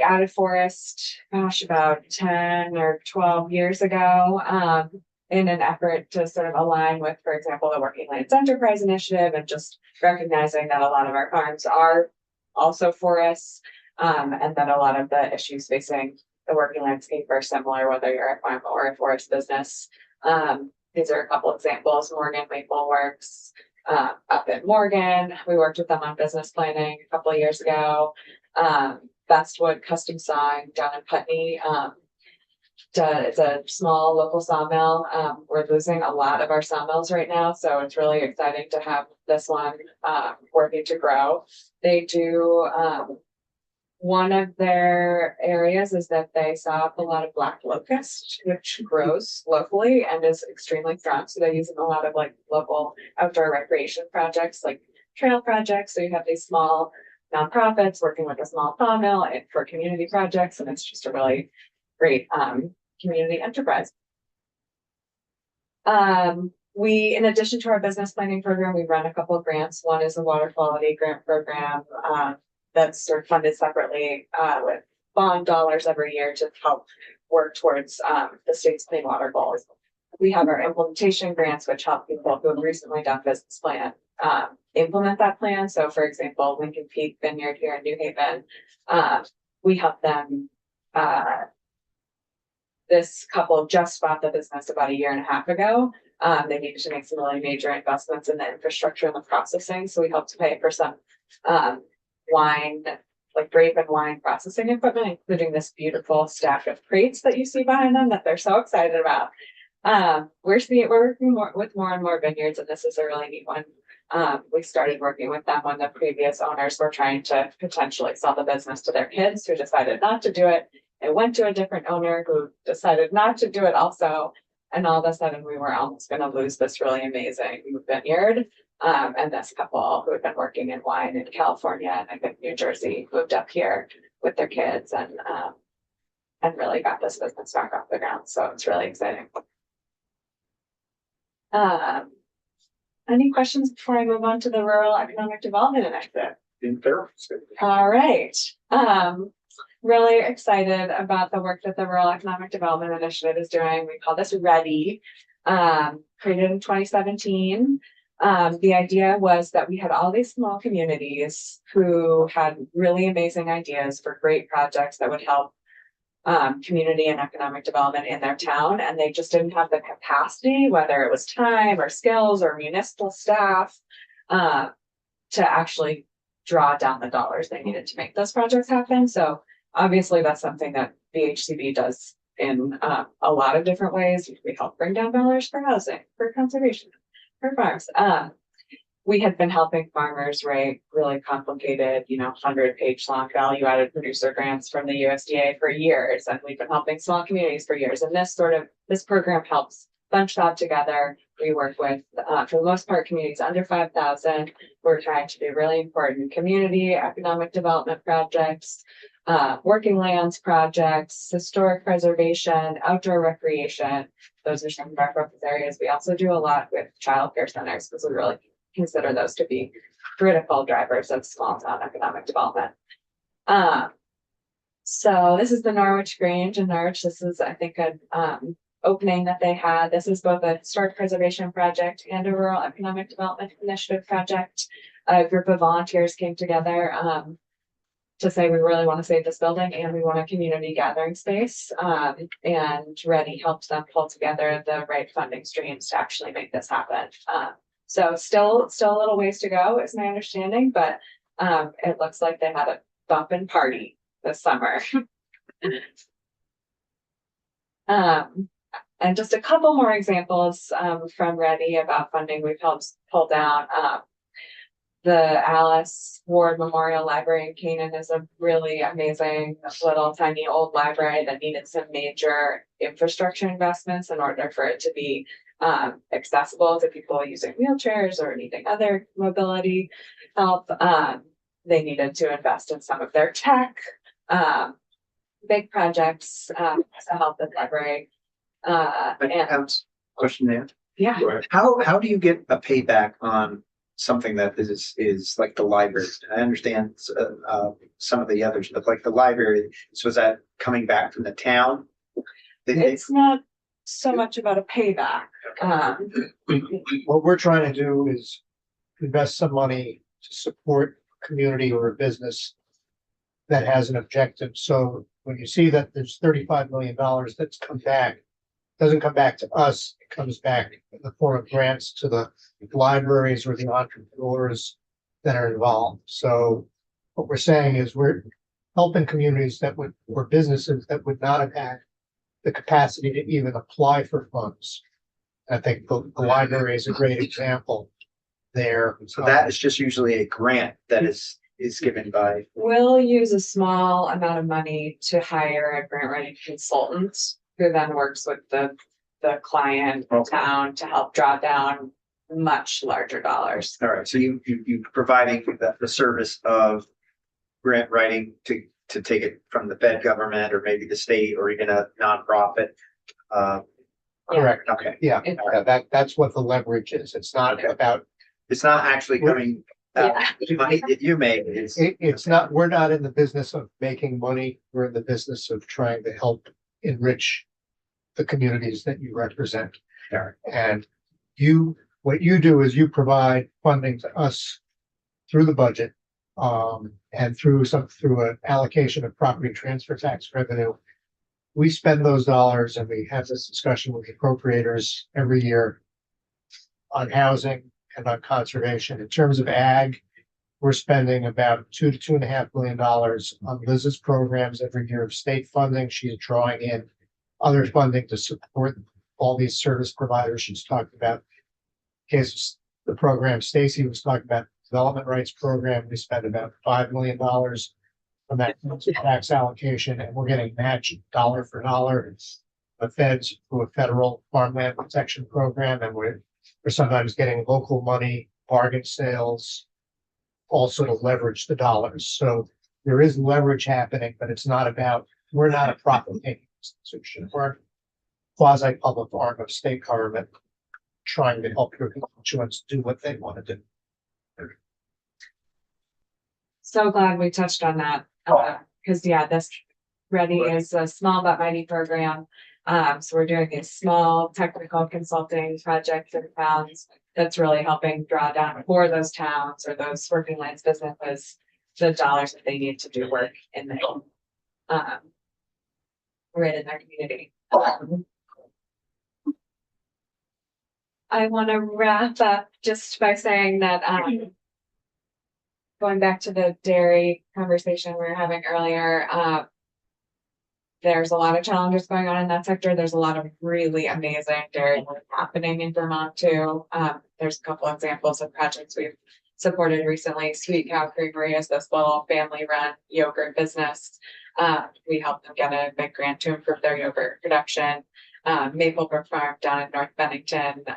added forest, about 10 or 12 years ago, in an effort to sort of align with, for example, the Working Lands Enterprise Initiative, and just recognizing that a lot of our farms are also forests, and that a lot of the issues facing the working landscape are similar, whether you're a farm or a forest business. These are a couple examples. Morgan Maple Works up in Morgan. We worked with them on business planning a couple of years ago. Bestwood Custom Sawing down in Putney. It's a small local sawmill. We're losing a lot of our sawmills right now, so it's really exciting to have this one working to grow. They do one of their areas is that they saw up a lot of black locust, which grows locally and is extremely strong. So they're using a lot of like local outdoor recreation projects, like trail projects. So you have these small nonprofits working with a small sawmill for community projects, and it's just a really great community enterprise. We, in addition to our business planning program, we run a couple of grants. One is a water quality grant program that's sort of funded separately with bond dollars every year to help work towards the state's clean water goals. We have our implementation grants, which help people who have recently done business plan implement that plan. So for example, Lincoln Peak Vineyard here in New Haven, we help them. This couple just bought the business about 1.5 years ago. They needed to make some really major investments in the infrastructure and the processing. So we helped to pay for some wine, like grape and wine processing equipment, including this beautiful stack of crates that you see behind them that they're so excited about. We're working with more and more vineyards, and this is a really neat one. We started working with them when the previous owners were trying to potentially sell the business to their kids, who decided not to do it. It went to a different owner who decided not to do it also. And all of a sudden we were almost going to lose this really amazing vineyard. And this couple who had been working in wine in California and I think New Jersey moved up here with their kids and really got this business back off the ground. So it's really exciting. Any questions before I move on to the Rural Economic Development Initiative? All right. Really excited about the work that the Rural Economic Development Initiative is doing. We call this READY, created in 2017. The idea was that we had all these small communities who had really amazing ideas for great projects that would help community and economic development in their town, and they just didn't have the capacity, whether it was time or skills or municipal staff, to actually draw down the dollars they needed to make those projects happen. So obviously that's something that BHCB does in a lot of different ways. We help bring down dollars for housing, for conservation, for farms. we had been helping farmers write really complicated, 100-page long value-added producer grants from the USDA for years, and we've been helping small communities for years. And this program helps bunch that together. We work with, for the most part, communities under 5,000. We're trying to do really important community economic development projects, working lands projects, historic preservation, outdoor recreation. Those are some of our focus areas. We also do a lot with childcare centers because we really consider those to be critical drivers of small town economic development. So this is the Norwich Grange in Norwich. This is, I think, an opening that they had. This is both a historic preservation project and a rural economic development initiative project. A group of volunteers came together to say we really want to save this building and we want a community gathering space. And Ready helped them pull together the right funding streams to actually make this happen. So still a little ways to go is my understanding, but it looks like they had a bumpin' party this summer. And just a couple more examples from Ready about funding we've helped pull down. The Alice Ward Memorial Library in Canaan is a really amazing little tiny old library that needed some major infrastructure investments in order for it to be accessible to people using wheelchairs or needing other mobility help. They needed to invest in some of their tech, big projects to help the library. Question there. Yeah. How do you get a payback on something that is like the library? I understand some of the others, but like the library, so was that coming back from the town? It's not so much about a payback. What we're trying to do is invest some money to support a community or a business that has an objective. So when you see that there's $35 million that's come back, doesn't come back to us, it comes back in the form of grants to the libraries or the entrepreneurs that are involved. So what we're saying is we're helping communities or businesses that would not have had the capacity to even apply for funds. I think the library is a great example there. So that is just usually a grant that is given by. We'll use a small amount of money to hire a grant writing consultant who then works with the client town to help draw down much larger dollars. All right, so you providing the service of grant writing to take it from the Fed government or maybe the state or even a nonprofit. Correct. Okay, Yeah, that's what the leverage is. It's not about, it's not actually coming out Yeah. money that you make. it's not, we're not in the business of making money. We're in the business of trying to help enrich the communities that you represent. Sure. And what you do is you provide funding to us through the budget, and through an allocation of property transfer tax revenue. We spend those dollars and we have this discussion with the appropriators every year on housing and on conservation. In terms of ag, we're spending about $2 to $2.5 million on Liz's programs every year of state funding. She's drawing in other funding to support all these service providers she's talked about. In case the program Stacy was talking about, development rights program, we spend about $5 million from that tax allocation, and we're getting matched dollar for dollar. It's the feds through a federal farmland protection program, and we're sometimes getting local money, bargain sales, also to leverage the dollars. So there is leverage happening, but it's not about, we're not a profit-making institution. We're a quasi-public arm of state government trying to help your constituents do what they want to do. So glad we touched on that. Because this Ready is a small but mighty program. So we're doing these small technical consulting projects in towns that's really helping draw down for those towns or those working lands businesses the dollars that they need to do work in the right in their community. I want to wrap up just by saying that going back to the dairy conversation we were having earlier, there's a lot of challenges going on in that sector. There's a lot of really amazing dairy work happening in Vermont too. There's a couple examples of projects we've supported recently. Sweet Cow Creamery is this little family-run yogurt business. We helped them get a big grant to improve their yogurt production. Maplebrook Farm down in North Bennington. We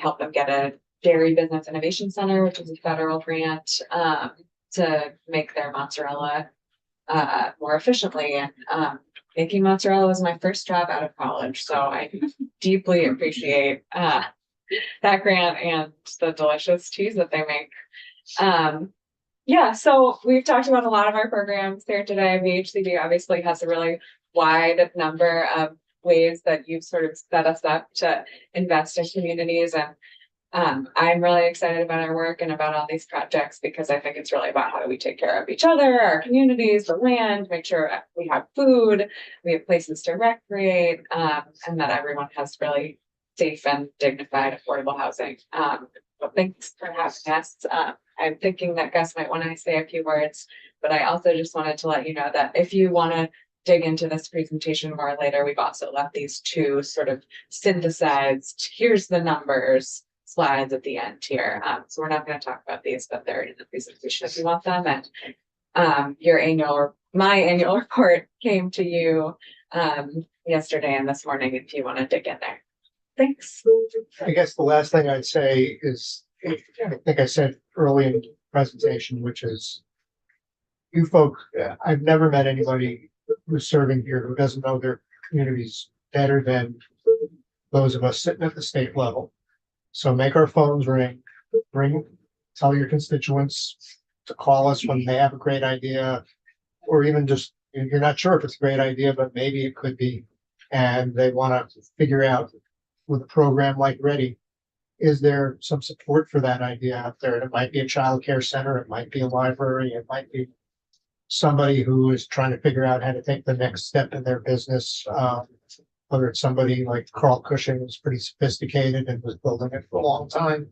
helped them get a Dairy Business Innovation Center, which is a federal grant, to make their mozzarella more efficiently. And making mozzarella was my first job out of college, so I deeply appreciate that grant and the delicious cheese that they make. Yeah, so we've talked about a lot of our programs here today. VHCD obviously has a really wide number of ways that you've sort of set us up to invest in communities. And I'm really excited about our work and about all these projects because I think it's really about how do we take care of each other, our communities, the land, make sure we have food, we have places to recreate, and that everyone has really safe and dignified affordable housing. So thanks for having us. I'm thinking that Gus might want to say a few words, but I also just wanted to let you know that if you want to dig into this presentation more later, we've also left these two sort of synthesized, here's the numbers slides at the end here. So we're not going to talk about these, but they're in the presentation if you want them. And my annual report came to you yesterday and this morning if you want to dig in there. Thanks. I guess the last thing I'd say is, I think I said early in the presentation, which is you folk, I've never met anybody who's serving here who doesn't know their communities better than those of us sitting at the state level. So make our phones ring, tell your constituents to call us when they have a great idea, or even just, you're not sure if it's a great idea, but maybe it could be, and they want to figure out with a program like Ready, is there some support for that idea out there? It might be a child care center, it might be a library, it might be somebody who is trying to figure out how to take the next step in their business. Whether it's somebody like Carl Cushing, who's pretty sophisticated and was building it for a long time,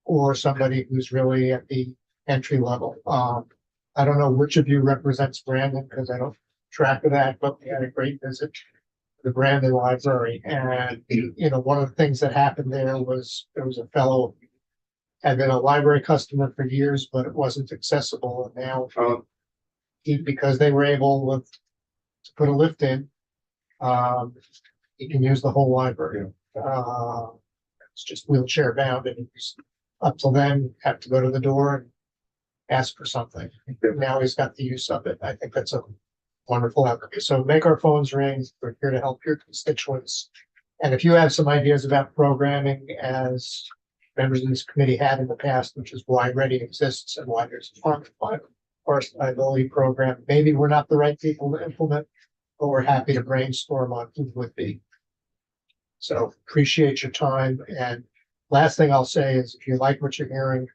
or somebody who's really at the entry level. I don't know which of you represents Brandon because I don't track of that, but we had a great visit to the Brandon Library. And, one of the things that happened there was a fellow had been a library customer for years, but it wasn't accessible. And now because they were able to put a lift in, he can use the whole library. It's just wheelchair bound, and he's up till then have to go to the door and ask for something. Now he's got the use of it. I think that's a wonderful outcome. So make our phones ring. We're here to help your constituents. And if you have some ideas about programming, as members of this committee had in the past, which is why Ready exists and why there's a farm forest liability program, maybe we're not the right people to implement, but we're happy to brainstorm on who would be. So appreciate your time. And last thing I'll say is if you like what you're hearing,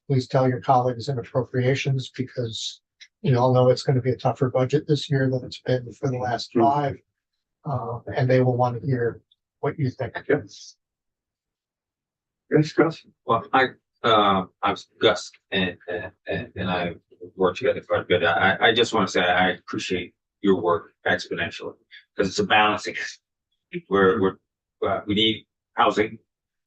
please tell your colleagues in appropriations, because you all know it's going to be a tougher budget this year than it's been for the last 5. And they will want to hear what you think. Yes. Yes, Gus. Well, I was Gus and I worked together quite a bit. I just want to say I appreciate your work exponentially because it's a balancing. We need housing,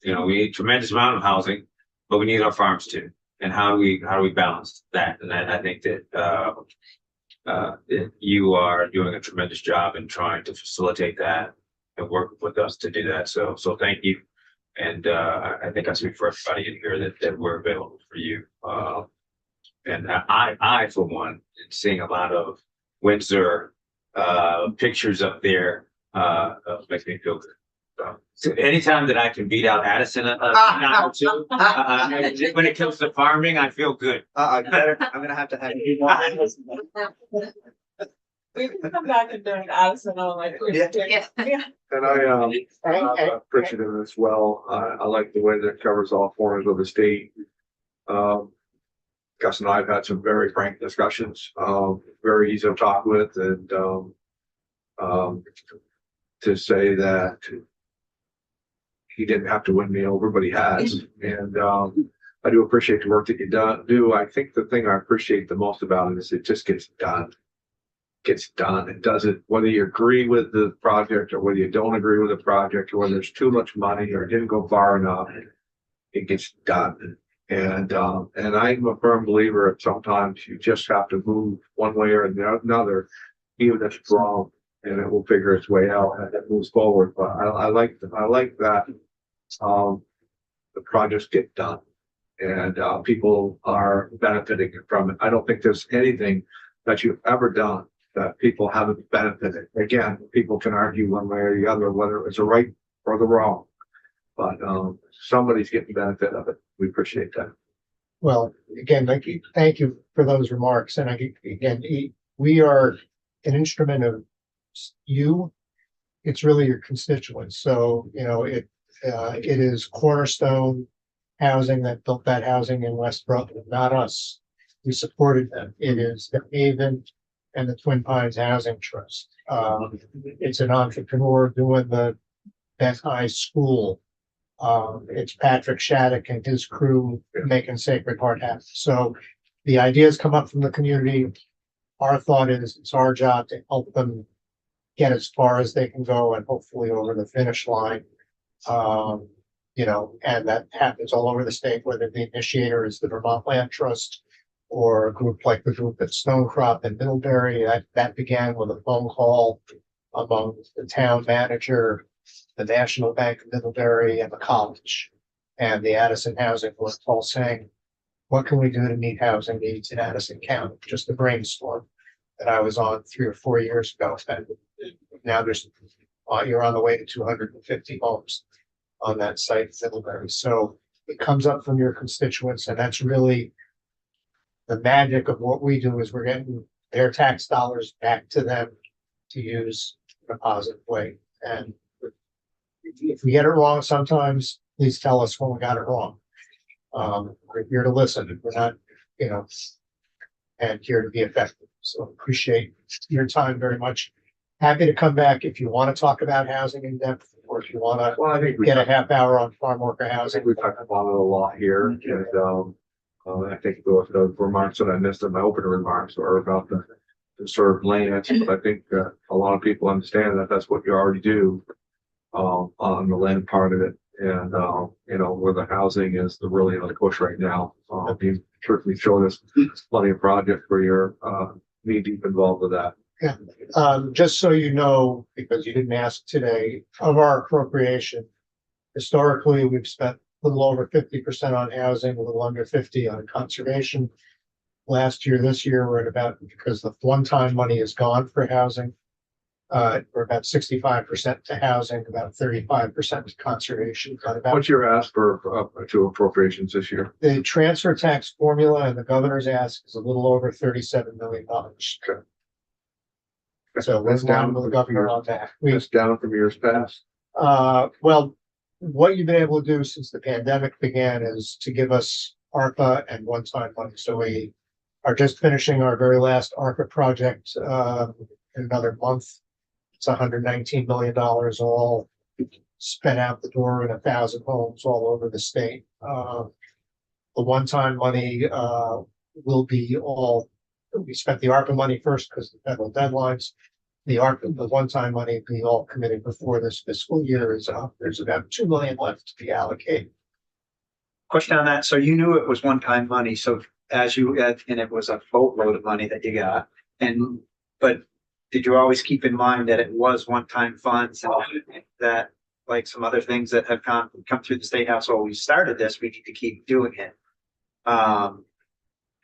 we need a tremendous amount of housing, but we need our farms too. And how do we balance that? And I think that you are doing a tremendous job in trying to facilitate that and work with us to do that. So thank you. And I think I speak for everybody in here that we're available for you. And I for one, seeing a lot of Windsor pictures up there makes me feel good. So anytime that I can beat out Addison a notch or two, when it comes to farming, I feel good. I'm gonna have to have you. We can come back and do an Addison on like. Yeah. And I'm appreciative as well. I like the way that it covers all corners of the state. Gus and I have had some very frank discussions, very easy to talk with, and to say that he didn't have to win me over, but he has. And I do appreciate the work that you do. I think the thing I appreciate the most about it is it just gets done. gets done. It does it, whether you agree with the project or whether you don't agree with the project, or whether there's too much money or it didn't go far enough, it gets done. And I'm a firm believer that sometimes you just have to move one way or another, even if it's wrong, and it will figure its way out and it moves forward. But I like that, the projects get done and, people are benefiting from it. I don't think there's anything that you've ever done that people haven't benefited. Again, people can argue one way or the other, whether it's the right or the wrong. But, somebody's getting benefit of it. We appreciate that. Well, again, thank you for those remarks. And we are an instrument of you. It's really your constituents. So, it is Cornerstone Housing that built that housing in West Brooklyn, not us. We supported them. It is the Haven and the Twin Pines Housing Trust. It's an entrepreneur doing the Beth High School. It's Patrick Shattuck and his crew making Sacred Heart happen. So the ideas come up from the community. Our thought is it's our job to help them get as far as they can go and hopefully over the finish line. And that happens all over the state, whether the initiator is the Vermont Land Trust or a group like the group at Stonecrop and Middlebury. That began with a phone call among the town manager, the National Bank of Middlebury, and the college, and the Addison Housing was all saying, what can we do to meet housing needs in Addison County? Just a brainstorm that I was on 3 or 4 years ago. And now you're on the way to 250 homes on that site in Middlebury. So it comes up from your constituents, and that's really the magic of what we do, is we're getting their tax dollars back to them to use in a positive way. And if we get it wrong sometimes, please tell us when we got it wrong. We're here to listen. We're not, and here to be effective. So appreciate your time very much. Happy to come back if you want to talk about housing in depth, or if you want to Well, I think get a half hour on farm worker I housing. think we talked about it a lot here, and I think the remarks that I missed in my opening remarks are about the served lands, but I think a lot of people understand that that's what you already do on the land part of it, and where the housing is the really the push right now. You certainly showed us plenty of projects where you're knee deep involved with that. Just so you know, because you didn't ask today, of our appropriation, historically, we've spent a little over 50% on housing, a little under 50 on conservation. Last year, this year, we're at about, because the one-time money is gone for housing, we're about 65% to housing, about 35% to conservation. What's your ask for to appropriations this year? The transfer tax formula and the governor's ask is a little over $37 million. Okay. So That's we're down down with the from governor years- on that. It's down from years past. Well, what you've been able to do since the pandemic began is to give us ARPA and one-time money. So we are just finishing our very last ARPA project in another month. It's $119 million all spent out the door in 1,000 homes all over the state. The one-time money will be all, we spent the ARPA money first because the federal deadlines. The one-time money will be all committed before this fiscal year is up. There's about 2 million left to be allocated. Question on that. So you knew it was one-time money. So and it was a boatload of money that you got. But did you always keep in mind that it was one-time funds, and that, like some other things that have come through the State House, we started this, we need to keep doing it.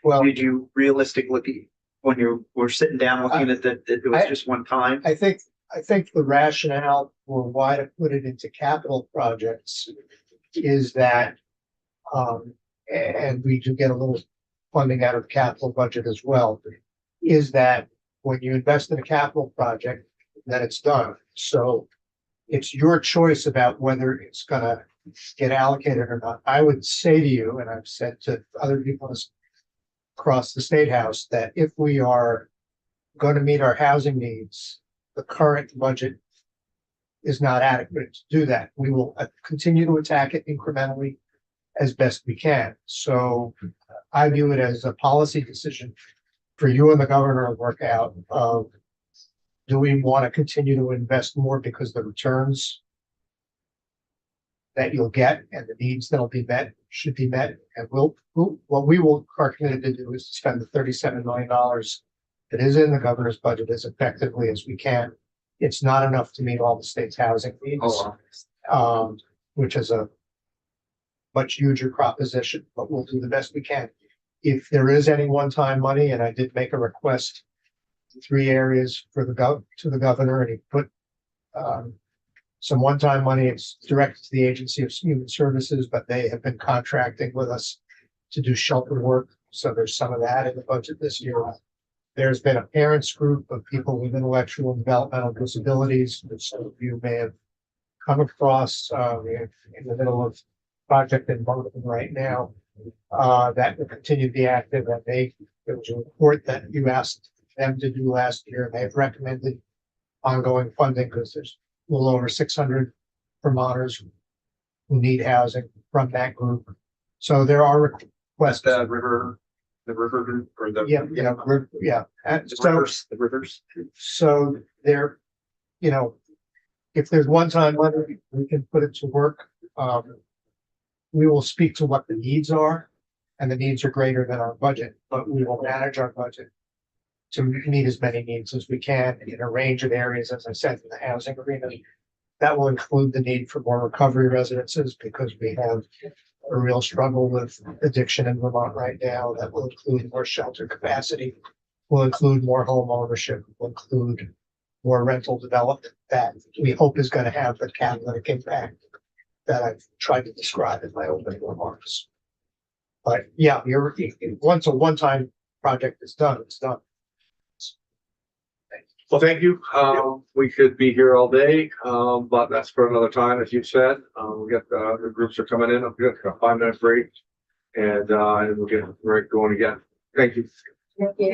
Well, Did you realistically, when you were sitting down looking at that, it was just one time? I think the rationale for why to put it into capital projects is that, and we do get a little funding out of the capital budget as well, is that when you invest in a capital project, then it's done. So it's your choice about whether it's gonna get allocated or not. I would say to you, and I've said to other people across the State House, that if we are going to meet our housing needs, the current budget is not adequate to do that. We will continue to attack it incrementally as best we can. So I view it as a policy decision for you and the governor to work out of Do we want to continue to invest more because the returns that you'll get and the needs that'll be met should be met? And what we are committed to do is to spend the $37 million that is in the governor's budget as effectively as we can. It's not enough to meet all the state's housing needs, which is a much huger proposition, but we'll do the best we can. If there is any one-time money, and I did make a request in 3 areas for to the governor, and he put some one-time money. It's directed to the Agency of Human Services, but they have been contracting with us to do shelter work. So there's some of that in the budget this year. There's been a parents group of people with intellectual and developmental disabilities, which some of you may have come across. We're in the middle of project in Moncton right now. That will continue to be active, and there was a report that you asked them to do last year, and they've recommended ongoing funding because there's a little over 600 Vermonters who need housing from that group. So there are requests. The river group or the. And The so, rivers, the rivers. so there, if there's one-time money, we can put it to work. We will speak to what the needs are, and the needs are greater than our budget, but we will manage our budget to meet as many needs as we can in a range of areas, as I said, in the housing arena. That will include the need for more recovery residences because we have a real struggle with addiction in Vermont right now. That will include more shelter capacity, will include more home ownership, will include more rental development that we hope is going to have the catalytic impact that I've tried to describe in my opening remarks. But yeah, once a one-time project is done, it's done. Well, thank you. We could be here all day, but that's for another time, as you said. We got the groups are coming in. We've got a 5-minute break, and we'll get right going again. Thank you. Thank you.